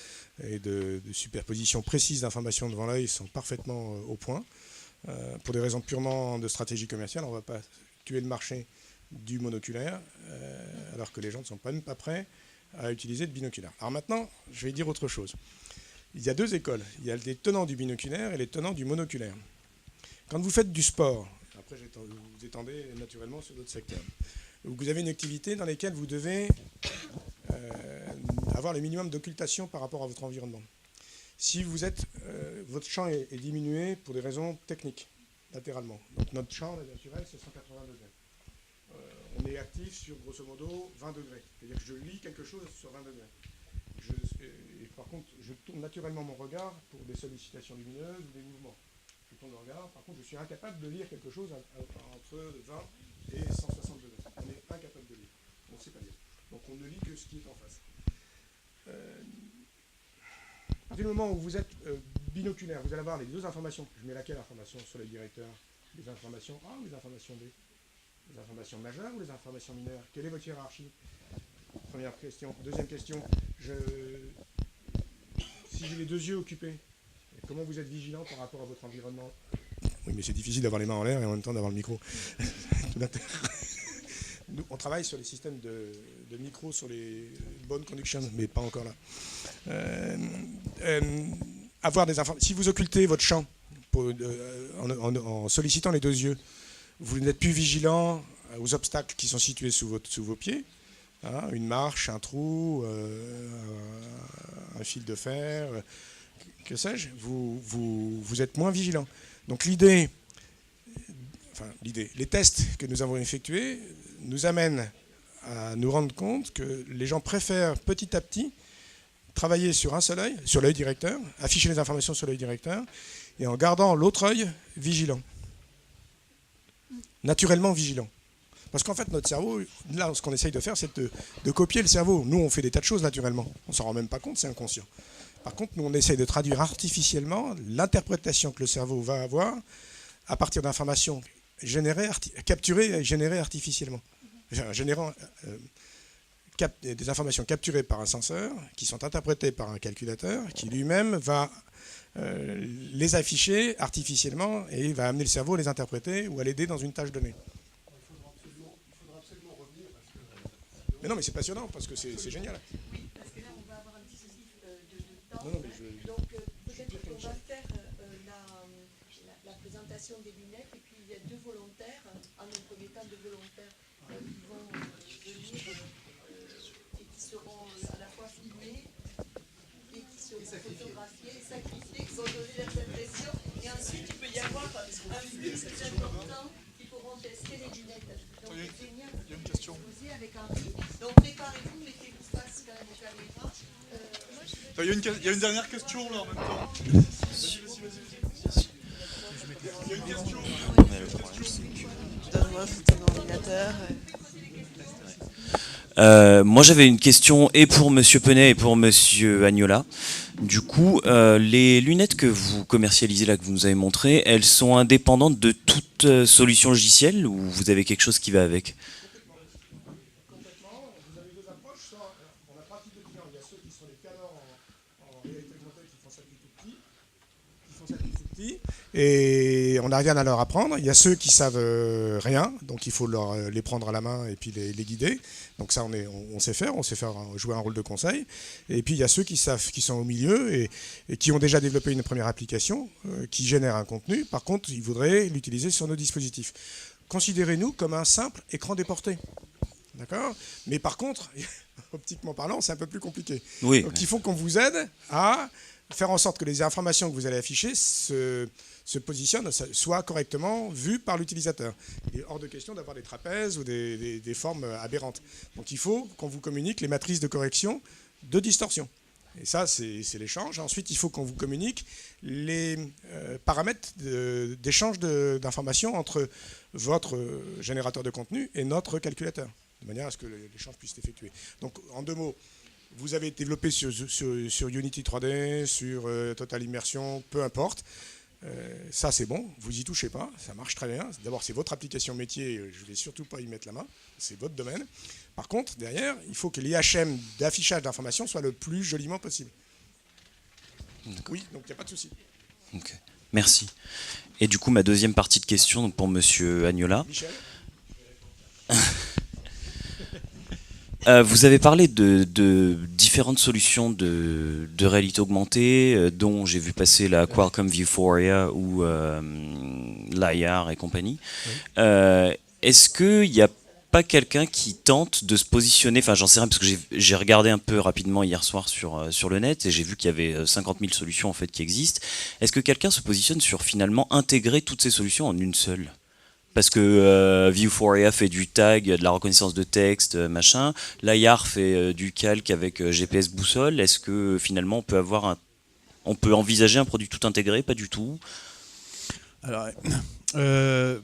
et de superposition précise d'informations devant l'œil sont parfaitement au point. Pour des raisons purement de stratégie commerciale, on ne va pas tuer le marché du monoculaire, alors que les gens ne sont même pas prêts à utiliser le binoculaire. Alors maintenant, je vais dire autre chose. Il y a deux écoles. Il y a les tenants du binoculaire et les tenants du monoculaire. Quand vous faites du sport, après vous étendez naturellement sur d'autres secteurs, vous avez une activité dans laquelle vous devez avoir le minimum d'occultation par rapport à votre environnement. Si vous êtes, votre champ est diminué pour des raisons techniques, latéralement. Donc notre champ naturel, c'est 180 degrés. On est actif sur grosso modo 20 degrés. C'est-à-dire que je lis quelque chose sur 20 degrés. Et par contre, je tourne naturellement mon regard pour des sollicitations lumineuses ou des mouvements. Je tourne le regard. Par contre, je suis incapable de lire quelque chose entre 20 et 160 degrés. On est incapable de lire. On ne sait pas lire. Donc on ne lit que ce qui est en face. À partir du moment où vous êtes binoculaire, vous allez avoir les deux informations. Je mets laquelle information sur les directeurs? Les informations A ou les informations B? Les informations majeures ou les informations mineures? Quelle est votre hiérarchie? Première question. Deuxième question, si j'ai les deux yeux occupés, comment vous êtes vigilant par rapport à votre environnement? Oui, mais c'est difficile d'avoir les mains en l'air et en même temps d'avoir le micro. Nous, on travaille sur les systèmes de micro sur les bone conduction, mais pas encore là. Avoir des informations. Si vous occultez votre champ en sollicitant les deux yeux, vous n'êtes plus vigilant aux obstacles qui sont situés sous vos pieds. Hein, une marche, un trou, un fil de fer, que sais-je, vous êtes moins vigilant. Donc les tests que nous avons effectués nous amènent à nous rendre compte que les gens préfèrent petit à petit travailler sur un seul œil, sur l'œil directeur, afficher les informations sur l'œil directeur, et en gardant l'autre œil vigilant. Naturellement vigilant. Parce qu'en fait, notre cerveau, là, ce qu'on essaye de faire, c'est de copier le cerveau. Nous, on fait des tas de choses naturellement. On ne s'en rend même pas compte, c'est inconscient. Par contre, nous, on essaye de traduire artificiellement l'interprétation que le cerveau va avoir à partir d'informations capturées et générées artificiellement. Générant des informations capturées par un senseur, qui sont interprétées par un calculateur, qui lui-même va les afficher artificiellement et va amener le cerveau à les interpréter ou à l'aider dans une tâche donnée. Mais non, mais c'est passionnant parce que c'est génial. Oui, parce que là, on va avoir un petit souci de temps. Donc, peut-être qu'on va faire la présentation des lunettes. Et puis, il y a deux volontaires, en un premier temps, deux volontaires qui vont venir et qui seront à la fois filmés et qui seront photographiés et sacrifiés, qui vont donner leurs impressions. Et ensuite, il peut y avoir un flux très important qui pourront tester les lunettes. Donc, c'est génial. Il y a une question. Avec Henri. Donc préparez-vous, mettez-vous face quand même aux caméras. Il y a une dernière question là en même temps. Il y a une question. Mais le problème c'est que... Donne-moi ton ordinateur. Moi j'avais une question et pour Monsieur Penet et pour Monsieur Agnola. Du coup, les lunettes que vous commercialisez là, que vous nous avez montrées, elles sont indépendantes de toute solution logicielle ou vous avez quelque chose qui va avec? multiplient et on n'a rien à leur apprendre. Il y a ceux qui savent rien, donc il faut les prendre à la main et puis les guider. Donc ça, on sait faire jouer un rôle de conseil. Et puis il y a ceux qui sont au milieu et qui ont déjà développé une première application qui génère un contenu. Par contre, ils voudraient l'utiliser sur nos dispositifs. Considérez-nous comme un simple écran déporté. D'accord ? Mais par contre, optiquement parlant, c'est un peu plus compliqué. Oui. Donc il faut qu'on vous aide à faire en sorte que les informations que vous allez afficher se positionnent, soient correctement vues par l'utilisateur. Il est hors de question d'avoir des trapèzes ou des formes aberrantes. Donc il faut qu'on vous communique les matrices de correction de distorsion. Et ça, c'est l'échange. Ensuite, il faut qu'on vous communique les paramètres d'échange d'informations entre votre générateur de contenu et notre calculateur, de manière à ce que l'échange puisse s'effectuer. Donc, en 2 mots, vous avez développé sur Unity 3D, sur Total Immersion, peu importe. Ça, c'est bon, vous y touchez pas, ça marche très bien. D'abord, c'est votre application métier, je ne vais surtout pas y mettre la main, c'est votre domaine. Par contre, derrière, il faut que l'IHM d'affichage d'informations soit le plus joliment possible. Oui, donc il n'y a pas de souci. Okay. Merci. Et du coup, ma deuxième partie de question donc pour Monsieur Agnola. Michel ? Vous avez parlé de différentes solutions de réalité augmentée, dont j'ai vu passer la Qualcomm Vuforia ou l'IR et compagnie. Oui. Est-ce qu'il n'y a pas quelqu'un qui tente de se positionner, enfin j'en sais rien, parce que j'ai regardé un peu rapidement hier soir sur le net et j'ai vu qu'il y avait 50 000 solutions en fait qui existent. Est-ce que quelqu'un se positionne sur finalement intégrer toutes ces solutions en une seule ? Parce que Vuforia fait du tag, de la reconnaissance de texte, machin. L'IR fait du calque avec GPS boussole. Est-ce que finalement on peut envisager un produit tout intégré ? Pas du tout. Alors,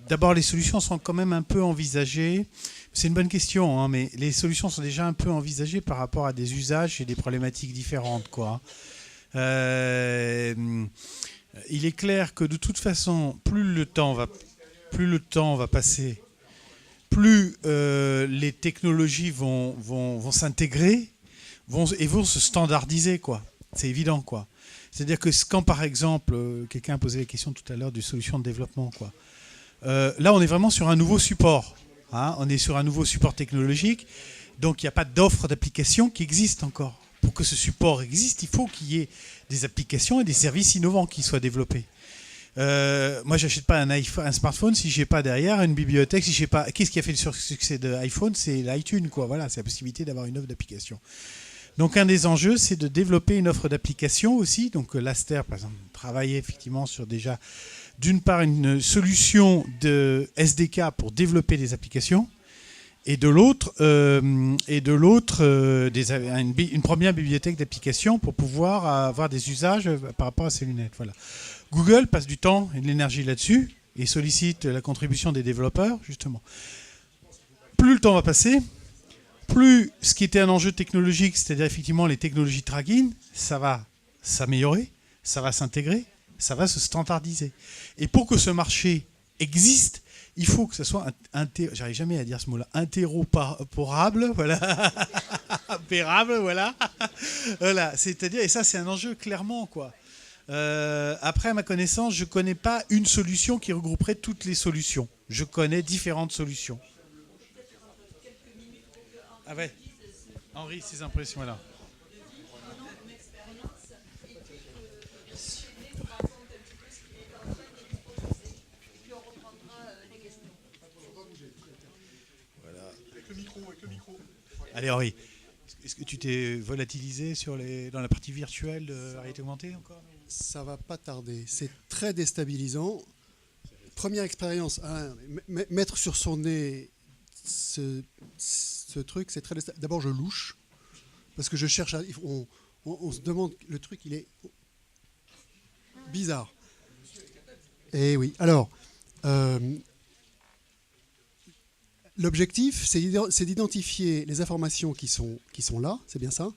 d'abord, les solutions sont quand même un peu envisagées. C'est une bonne question, hein, mais les solutions sont déjà un peu envisagées par rapport à des usages et des problématiques différentes, quoi. Il est clair que de toute façon, plus le temps va passer, plus les technologies vont s'intégrer et vont se standardiser, quoi. C'est évident, quoi. C'est-à-dire que quand, par exemple, quelqu'un a posé la question tout à l'heure des solutions de développement, quoi. Là, on est vraiment sur un nouveau support. Hein, on est sur un nouveau support technologique, donc il n'y a pas d'offre d'application qui existe encore. Pour que ce support existe, il faut qu'il y ait des applications et des services innovants qui soient développés. Moi, j'achète pas un smartphone si j'ai pas derrière une bibliothèque. Si j'ai pas, qu'est-ce qui a fait le succès de l'iPhone ? C'est l'iTunes, quoi. Voilà, c'est la possibilité d'avoir une offre d'application. Donc, un des enjeux, c'est de développer une offre d'application aussi. Donc, l'Aster, par exemple, travaillait effectivement sur déjà, d'une part, une solution de SDK pour développer des applications, et de l'autre, une première bibliothèque d'applications pour pouvoir avoir des usages par rapport à ces lunettes. Voilà. Google passe du temps et de l'énergie là-dessus et sollicite la contribution des développeurs, justement. Plus le temps va passer, plus ce qui était un enjeu technologique, c'est-à-dire effectivement les technologies tracking, ça va s'améliorer, ça va s'intégrer, ça va se standardiser. Et pour que ce marché existe, il faut que ce soit j'arrive jamais à dire ce mot-là, interopérable, voilà, opérable, voilà, voilà. C'est-à-dire, et ça c'est un enjeu clairement, quoi. Après, à ma connaissance, je connais pas une solution qui regrouperait toutes les solutions. Je connais différentes solutions. Ah ouais, Henri, ses impressions là. Allez Henri, est-ce que tu t'es volatilisé dans la partie virtuelle de réalité augmentée encore ? Ça va pas tarder. C'est très déstabilisant. Première expérience, mettre sur son nez ce truc, c'est très déstabilisant. D'abord, je louche, parce que je cherche on se demande, le truc, il est bizarre. Et oui, alors... l'objectif, c'est d'identifier les informations qui sont là, c'est bien ça,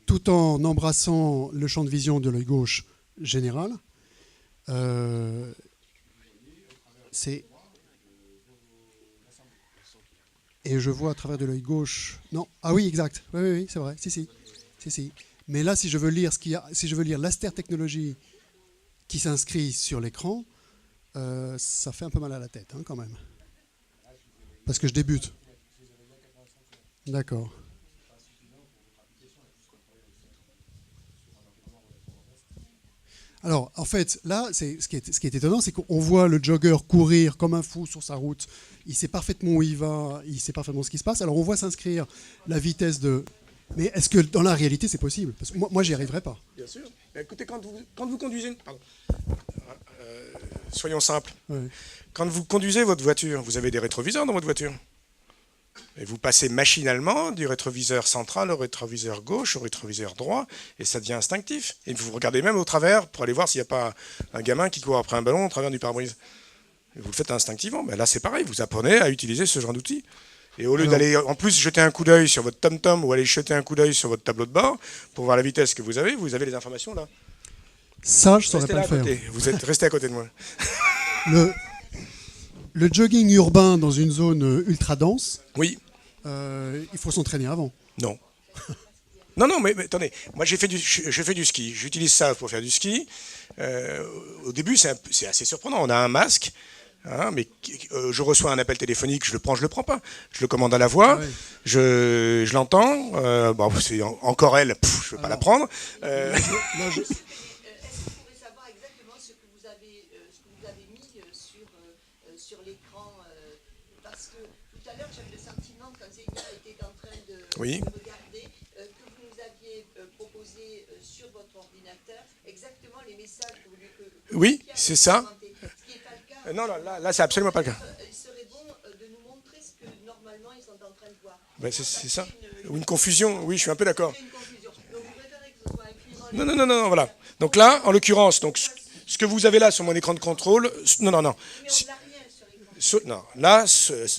tout en embrassant le champ de vision de l'œil gauche général. Et je vois à travers de l'œil gauche... Non, ah oui, exact. Oui, c'est vrai. Si. Mais là, si je veux lire l'Aster Technology qui s'inscrit sur l'écran, ça fait un peu mal à la tête hein, quand même. Parce que je débute. D'accord. Alors, en fait, là, ce qui est étonnant, c'est qu'on voit le jogger courir comme un fou sur sa route. Il sait parfaitement où il va, il sait parfaitement ce qui se passe. Alors, on voit s'inscrire la vitesse de... Mais est-ce que dans la réalité, c'est possible? Parce que moi j'y arriverai pas. Bien sûr. Écoutez, quand vous conduisez... Pardon. Soyons simples. Ouais. Quand vous conduisez votre voiture, vous avez des rétroviseurs dans votre voiture. Et vous passez machinalement du rétroviseur central au rétroviseur gauche, au rétroviseur droit, et ça devient instinctif. Et vous regardez même au travers pour aller voir s'il n'y a pas un gamin qui court après un ballon au travers du pare-brise. Et vous le faites instinctivement. Ben là, c'est pareil, vous apprenez à utiliser ce genre d'outils. Et au lieu d'aller en plus jeter un coup d'œil sur votre TomTom ou aller jeter un coup d'œil sur votre tableau de bord pour voir la vitesse que vous avez les informations là. Ça, je ne saurais Restez pas là le à faire. côté. Vous êtes resté à côté de moi. Le jogging urbain dans une zone ultra dense, Oui. il faut s'entraîner avant. Non. Non, mais attendez. Moi, je fais du ski. J'utilise ça pour faire du ski. Au début, c'est assez surprenant. On a un masque, hein, mais je reçois un appel téléphonique, je le prends pas. Je le commande à la voix, Ouais. je l'entends. Bon, c'est encore elle, je ne veux pas la prendre. Là, je- Est-ce que vous pourrez savoir exactement ce que vous avez mis sur l'écran parce que tout à l'heure, j'avais le sentiment, quand Zénia était en train de Oui. regarder, que vous nous aviez proposé sur votre ordinateur exactement les messages que vous voulez que Oui, Pierre c'est puisse ça. commenter. Ce qui n'est pas le cas. Non, là, c'est absolument pas le cas. Il serait bon de nous montrer ce que normalement ils sont en train de voir. Ben, c'est ça. Ou une confusion. Oui, je suis un peu d'accord. C'est une confusion. Donc vous préférez que ce soit imprimant. Non, voilà. Donc là, en l'occurrence, donc ce que vous avez là sur mon écran de contrôle, non. Mais on n'a rien sur l'écran. Non, là,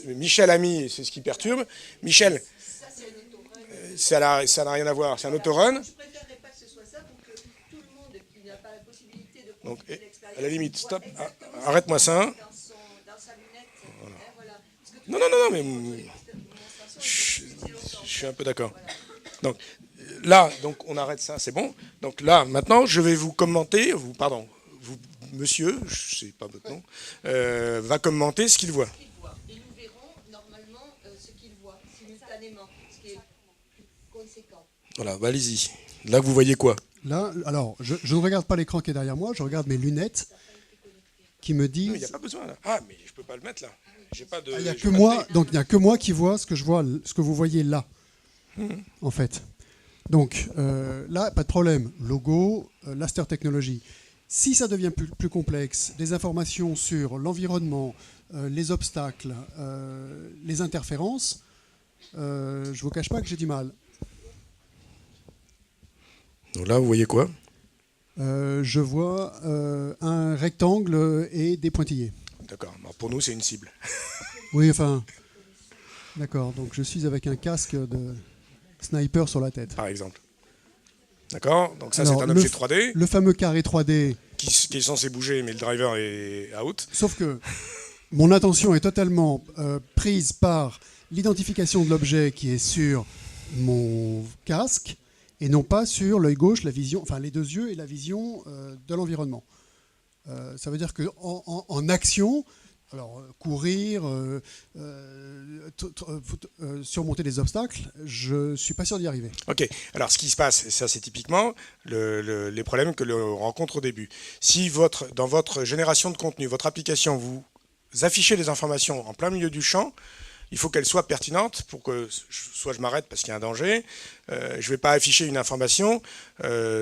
Michel a mis, c'est ce qui perturbe. Michel, Ça, c'est un autorun. ça n'a rien à voir, c'est un autorun. Je préférerais pas que ce soit ça pour que tout le monde qui n'a pas la possibilité de Donc, profiter de l'expérience à la limite, voit stop, exactement arrête-moi ça. dans sa lunette. Voilà. Parce que tout Non, mais je suis un peu d'accord. Donc là, on arrête ça, c'est bon. Donc là, maintenant, je vais vous commenter, vous, monsieur, je sais pas votre nom, va commenter ce qu'il voit. qu'il voit. Et nous verrons normalement ce qu'il voit simultanément, ce qui est plus conséquent. Voilà, bah, allez-y. Là, vous voyez quoi? Là, alors, je ne regarde pas l'écran qui est derrière moi, je regarde mes lunettes qui me Non, il n'y a disent... pas besoin là. Ah, mais je peux pas le mettre là. J'ai pas de. Il n'y a j'ai que pas de moi, clé. donc il n'y a que moi qui vois ce que vous voyez là, en fait. Donc là, pas de problème. Logo, Laster Technologies. Si ça devient plus complexe, des informations sur l'environnement, les obstacles, les interférences, je vous cache pas que j'ai du mal. Donc là, vous voyez quoi? Je vois un rectangle et des pointillés. D'accord. Bon, pour nous, c'est une cible. Oui, enfin, d'accord. Donc je suis avec un casque de sniper sur la tête. Par exemple. D'accord. Donc ça, Alors, c'est un objet 3D Le fameux carré 3D. qui est censé bouger, mais le driver est out. Sauf que mon attention est totalement prise par l'identification de l'objet qui est sur mon casque et non pas sur l'œil gauche, la vision, enfin les deux yeux et la vision de l'environnement. Ça veut dire que en action, alors courir, surmonter des obstacles, je suis pas sûr d'y arriver. Ok. Alors, ce qui se passe, et ça, c'est typiquement les problèmes que l'on rencontre au début. Si dans votre génération de contenu, votre application, vous affichez des informations en plein milieu du champ, il faut qu'elles soient pertinentes pour que soit je m'arrête parce qu'il y a un danger. Je ne vais pas afficher une information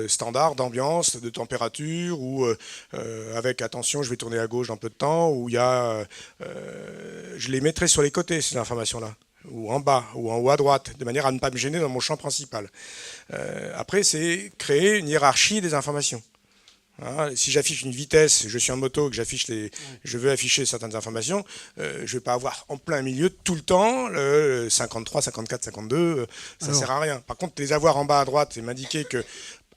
standard d'ambiance, de température ou avec attention, je vais tourner à gauche dans peu de temps. Où il y a, je les mettrai sur les côtés ces informations-là, ou en bas, ou en haut à droite, de manière à ne pas me gêner dans mon champ principal. Après, c'est créer une hiérarchie des informations. Hein, si j'affiche une vitesse, je suis en moto, que je veux afficher certaines informations, je ne vais pas avoir en plein milieu tout le temps le 53, 54, 52, ça ne sert à rien. Par contre, les avoir en bas à droite et m'indiquer que,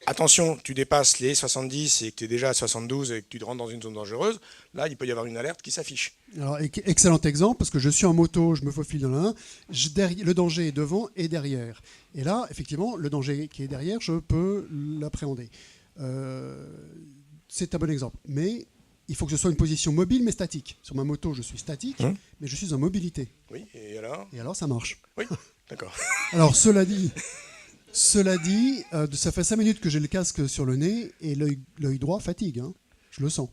attention, tu dépasses les 70 et que tu es déjà à 72 et que tu rentres dans une zone dangereuse, là, il peut y avoir une alerte qui s'affiche. Alors, excellent exemple, parce que je suis en moto, je me faufile dans l'un, le danger est devant et derrière. Et là, effectivement, le danger qui est derrière, je peux l'appréhender. c'est un bon exemple. Mais il faut que je sois une position mobile mais statique. Sur ma moto, je suis statique, mais je suis en mobilité. Oui, et alors? Et alors, ça marche. Oui, d'accord. Alors, cela dit, ça fait 5 minutes que j'ai le casque sur le nez et l'œil droit fatigue. Hein. Je le sens.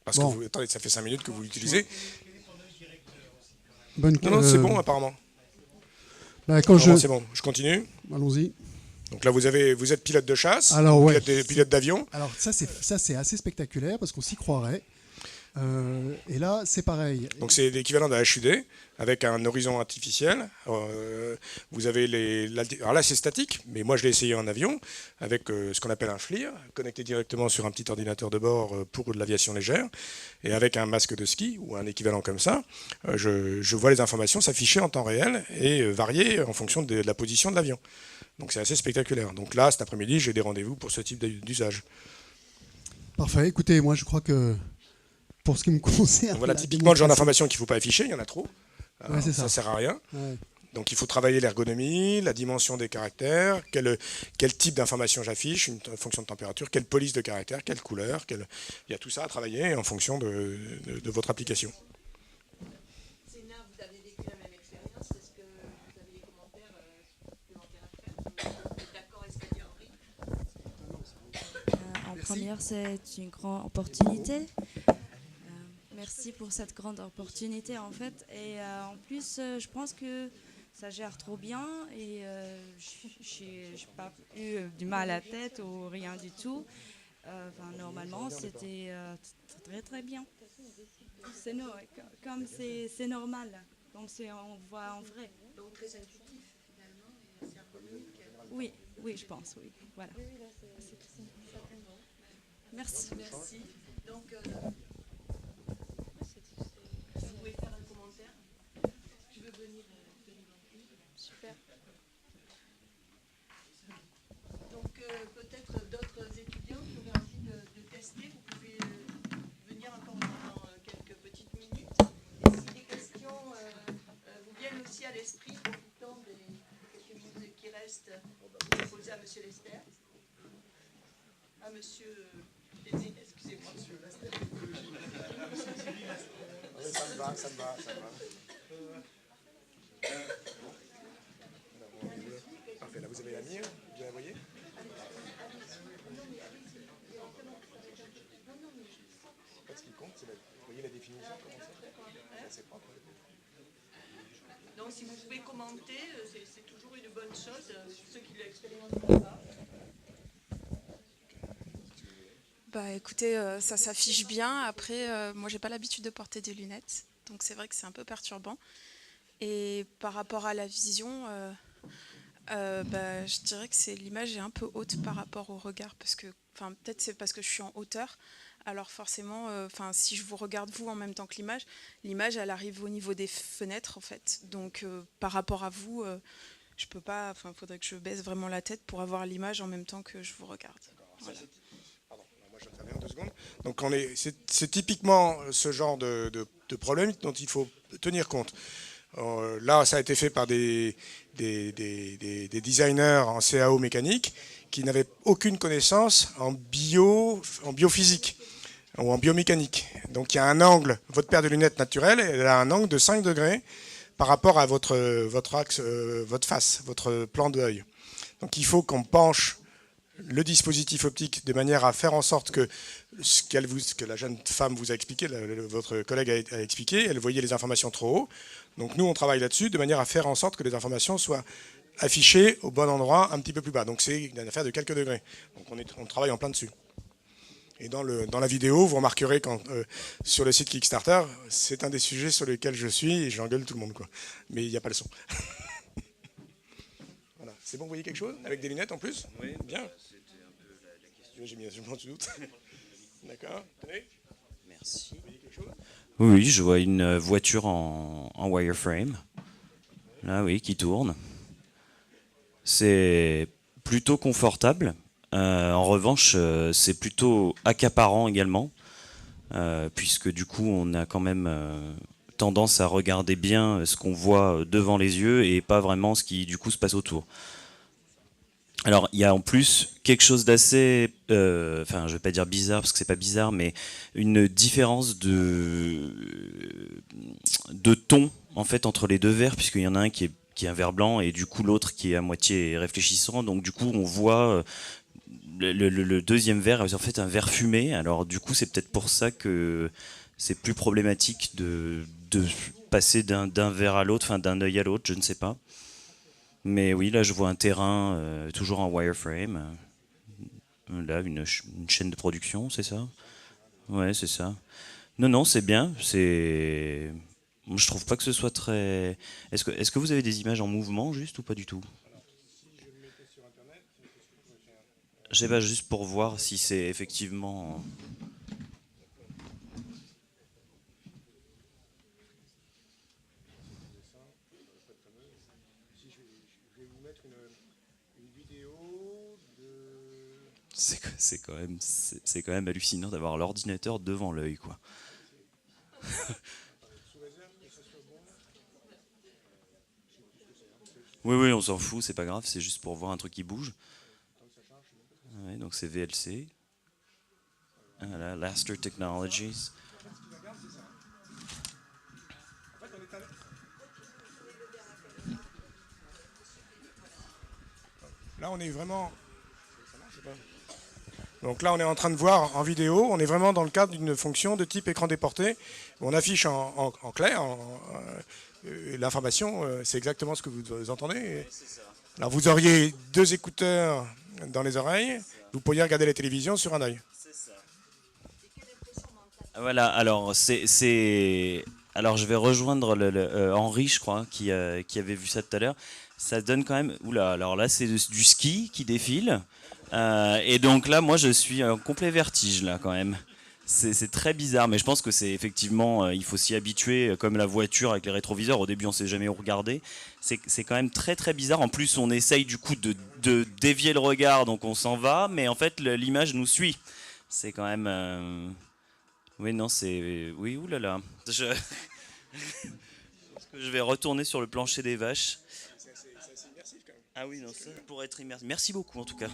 Parce Bon. que attendez, ça fait 5 minutes que vous l'utilisez. Bonne- Non, c'est bon apparemment. Bah, quand Apparemment, c'est bon. Je continue. Allons-y. Donc là, vous êtes pilote de chasse, Alors, ouais. pilote d'avion. Alors ça c'est assez spectaculaire parce qu'on s'y croirait. Et là c'est pareil. Donc c'est l'équivalent d'un HUD avec un horizon artificiel. Vous avez alors là c'est statique, mais moi je l'ai essayé en avion avec ce qu'on appelle un FLIR, connecté directement sur un petit ordinateur de bord pour de l'aviation légère, et avec un masque de ski ou un équivalent comme ça. Je vois les informations s'afficher en temps réel et varier en fonction de la position de l'avion. Donc c'est assez spectaculaire. Donc là cet après-midi j'ai des rendez-vous pour ce type d'usage. Parfait. Écoutez, moi je crois que pour ce qui me concerne. Donc voilà la typiquement le genre démonstration- d'information qu'il ne faut pas afficher, il y en a trop. Ouais, c'est ça ça. sert à rien. Ouais. Donc il faut travailler l'ergonomie, la dimension des caractères, quel type d'information j'affiche, une fonction de température, quelle police de caractère, quelle couleur, il y a tout ça à travailler en fonction de votre application. Sénat, vous avez vécu la même expérience. Est-ce que vous avez des commentaires supplémentaires à faire? Vous êtes d'accord, Escalier Henri? En première, c'est une grande opportunité. Merci pour cette grande opportunité en fait. Et en plus, je pense que ça gère trop bien et je n'ai pas eu du mal à la tête ou rien du tout. Normalement, c'était très très bien. C'est comme c'est normal, comme on voit en vrai. Donc très intuitif finalement et assez ergonomique. Oui, je pense, oui. Voilà. Merci. Merci. Donc, vous pouvez faire un commentaire? Tu veux venir Super. Donc, peut-être d'autres étudiants qui auraient envie de tester, vous pouvez venir encore dans quelques petites minutes. Et si des questions vous viennent aussi à l'esprit, profitons des quelques minutes qui restent pour les poser à M. Lester. À monsieur excusez-moi. Ça me va. Parfait, là vous avez la mire, vous la voyez? En fait, ce qui compte, c'est vous voyez la définition, comment c'est? C'est propre. Donc si vous pouvez commenter, c'est toujours une bonne chose, ceux qui l'expérimentent pas. Bah écoutez, ça s'affiche bien. Après, moi j'ai pas l'habitude de porter des lunettes, donc c'est vrai que c'est un peu perturbant. Et par rapport à la vision, je dirais que l'image est un peu haute par rapport au regard, parce que, peut-être c'est parce que je suis en hauteur. Alors forcément, si je vous regarde vous en même temps que l'image elle arrive au niveau des fenêtres en fait. Donc par rapport à vous, je peux pas. Il faudrait que je baisse vraiment la tête pour avoir l'image en même temps que je vous regarde. Voilà. J'interviens 2 secondes. Donc c'est typiquement ce genre de problème dont il faut tenir compte. Là, ça a été fait par des designers en CAO mécanique qui n'avaient aucune connaissance en biophysique ou en biomécanique. Donc il y a un angle, votre paire de lunettes naturelle, elle a un angle de 5 degrés par rapport à votre axe, votre face, votre plan d'œil. Donc il faut qu'on penche le dispositif optique de manière à faire en sorte que ce que la jeune femme vous a expliqué, votre collègue a expliqué, elle voyait les informations trop haut. Donc nous, on travaille là-dessus de manière à faire en sorte que les informations soient affichées au bon endroit, un petit peu plus bas. Donc c'est une affaire de quelques degrés. Donc on travaille en plein dessus. Et dans la vidéo, vous remarquerez sur le site Kickstarter, c'est un des sujets sur lesquels je suis et j'engueule tout le monde, quoi. Mais il n'y a pas le son. Voilà. C'est bon, vous voyez quelque chose? Avec des lunettes en plus? Oui. Bien. C'était un peu la question. J'ai mis un supplément de doute. D'accord. Tenez. Merci. Vous voyez quelque chose? Oui, je vois une voiture en wireframe. Là, oui, qui tourne. C'est plutôt confortable. En revanche, c'est plutôt accaparant également, puisque du coup, on a quand même tendance à regarder bien ce qu'on voit devant les yeux et pas vraiment ce qui, du coup, se passe autour. Alors, il y a en plus quelque chose d'assez, enfin, je vais pas dire bizarre parce que c'est pas bizarre, mais une différence de ton en fait entre les deux verres, puisqu'il y en a un qui est un verre blanc et du coup l'autre qui est à moitié réfléchissant. Donc du coup, on voit le deuxième verre est en fait un verre fumé. Alors du coup, c'est peut-être pour ça que c'est plus problématique de passer d'un verre à l'autre, enfin d'un œil à l'autre, je ne sais pas. Mais oui, là je vois un terrain, toujours en wireframe. Là, une chaîne de production, c'est ça? Ouais, c'est ça. Non, non, c'est bien. C'est. Moi, je trouve pas que ce soit très. Est-ce que vous avez des images en mouvement juste ou pas du tout? Je sais pas, juste pour voir si c'est effectivement. C'est quand même hallucinant d'avoir l'ordinateur devant l'œil, quoi. Oui, oui, on s'en fout, c'est pas grave, c'est juste pour voir un truc qui bouge. Ouais, donc c'est VLC. Voilà, Laster Technologies. Là, on est vraiment. Donc là, on est en train de voir en vidéo, on est vraiment dans le cadre d'une fonction de type écran déporté. On affiche en clair l'information, c'est exactement ce que vous entendez. Alors vous auriez deux écouteurs dans les oreilles, vous pourriez regarder la télévision sur un œil. Voilà, alors alors je vais rejoindre Henri, je crois, qui avait vu ça tout à l'heure. Ça donne quand même. Oula, alors là c'est du ski qui défile. Et donc là, moi je suis en complet vertige là quand même. C'est très bizarre, mais je pense que c'est effectivement, il faut s'y habituer, comme la voiture avec les rétroviseurs. Au début, on sait jamais où regarder. C'est quand même très très bizarre. En plus, on essaye du coup de dévier le regard, donc on s'en va, mais en fait, l'image nous suit. C'est quand même. Oui, non, c'est. Oui, oulala. Je pense que je vais retourner sur le plancher des vaches. Ah oui, non, ça pourrait être immersif. Merci beaucoup en tout cas.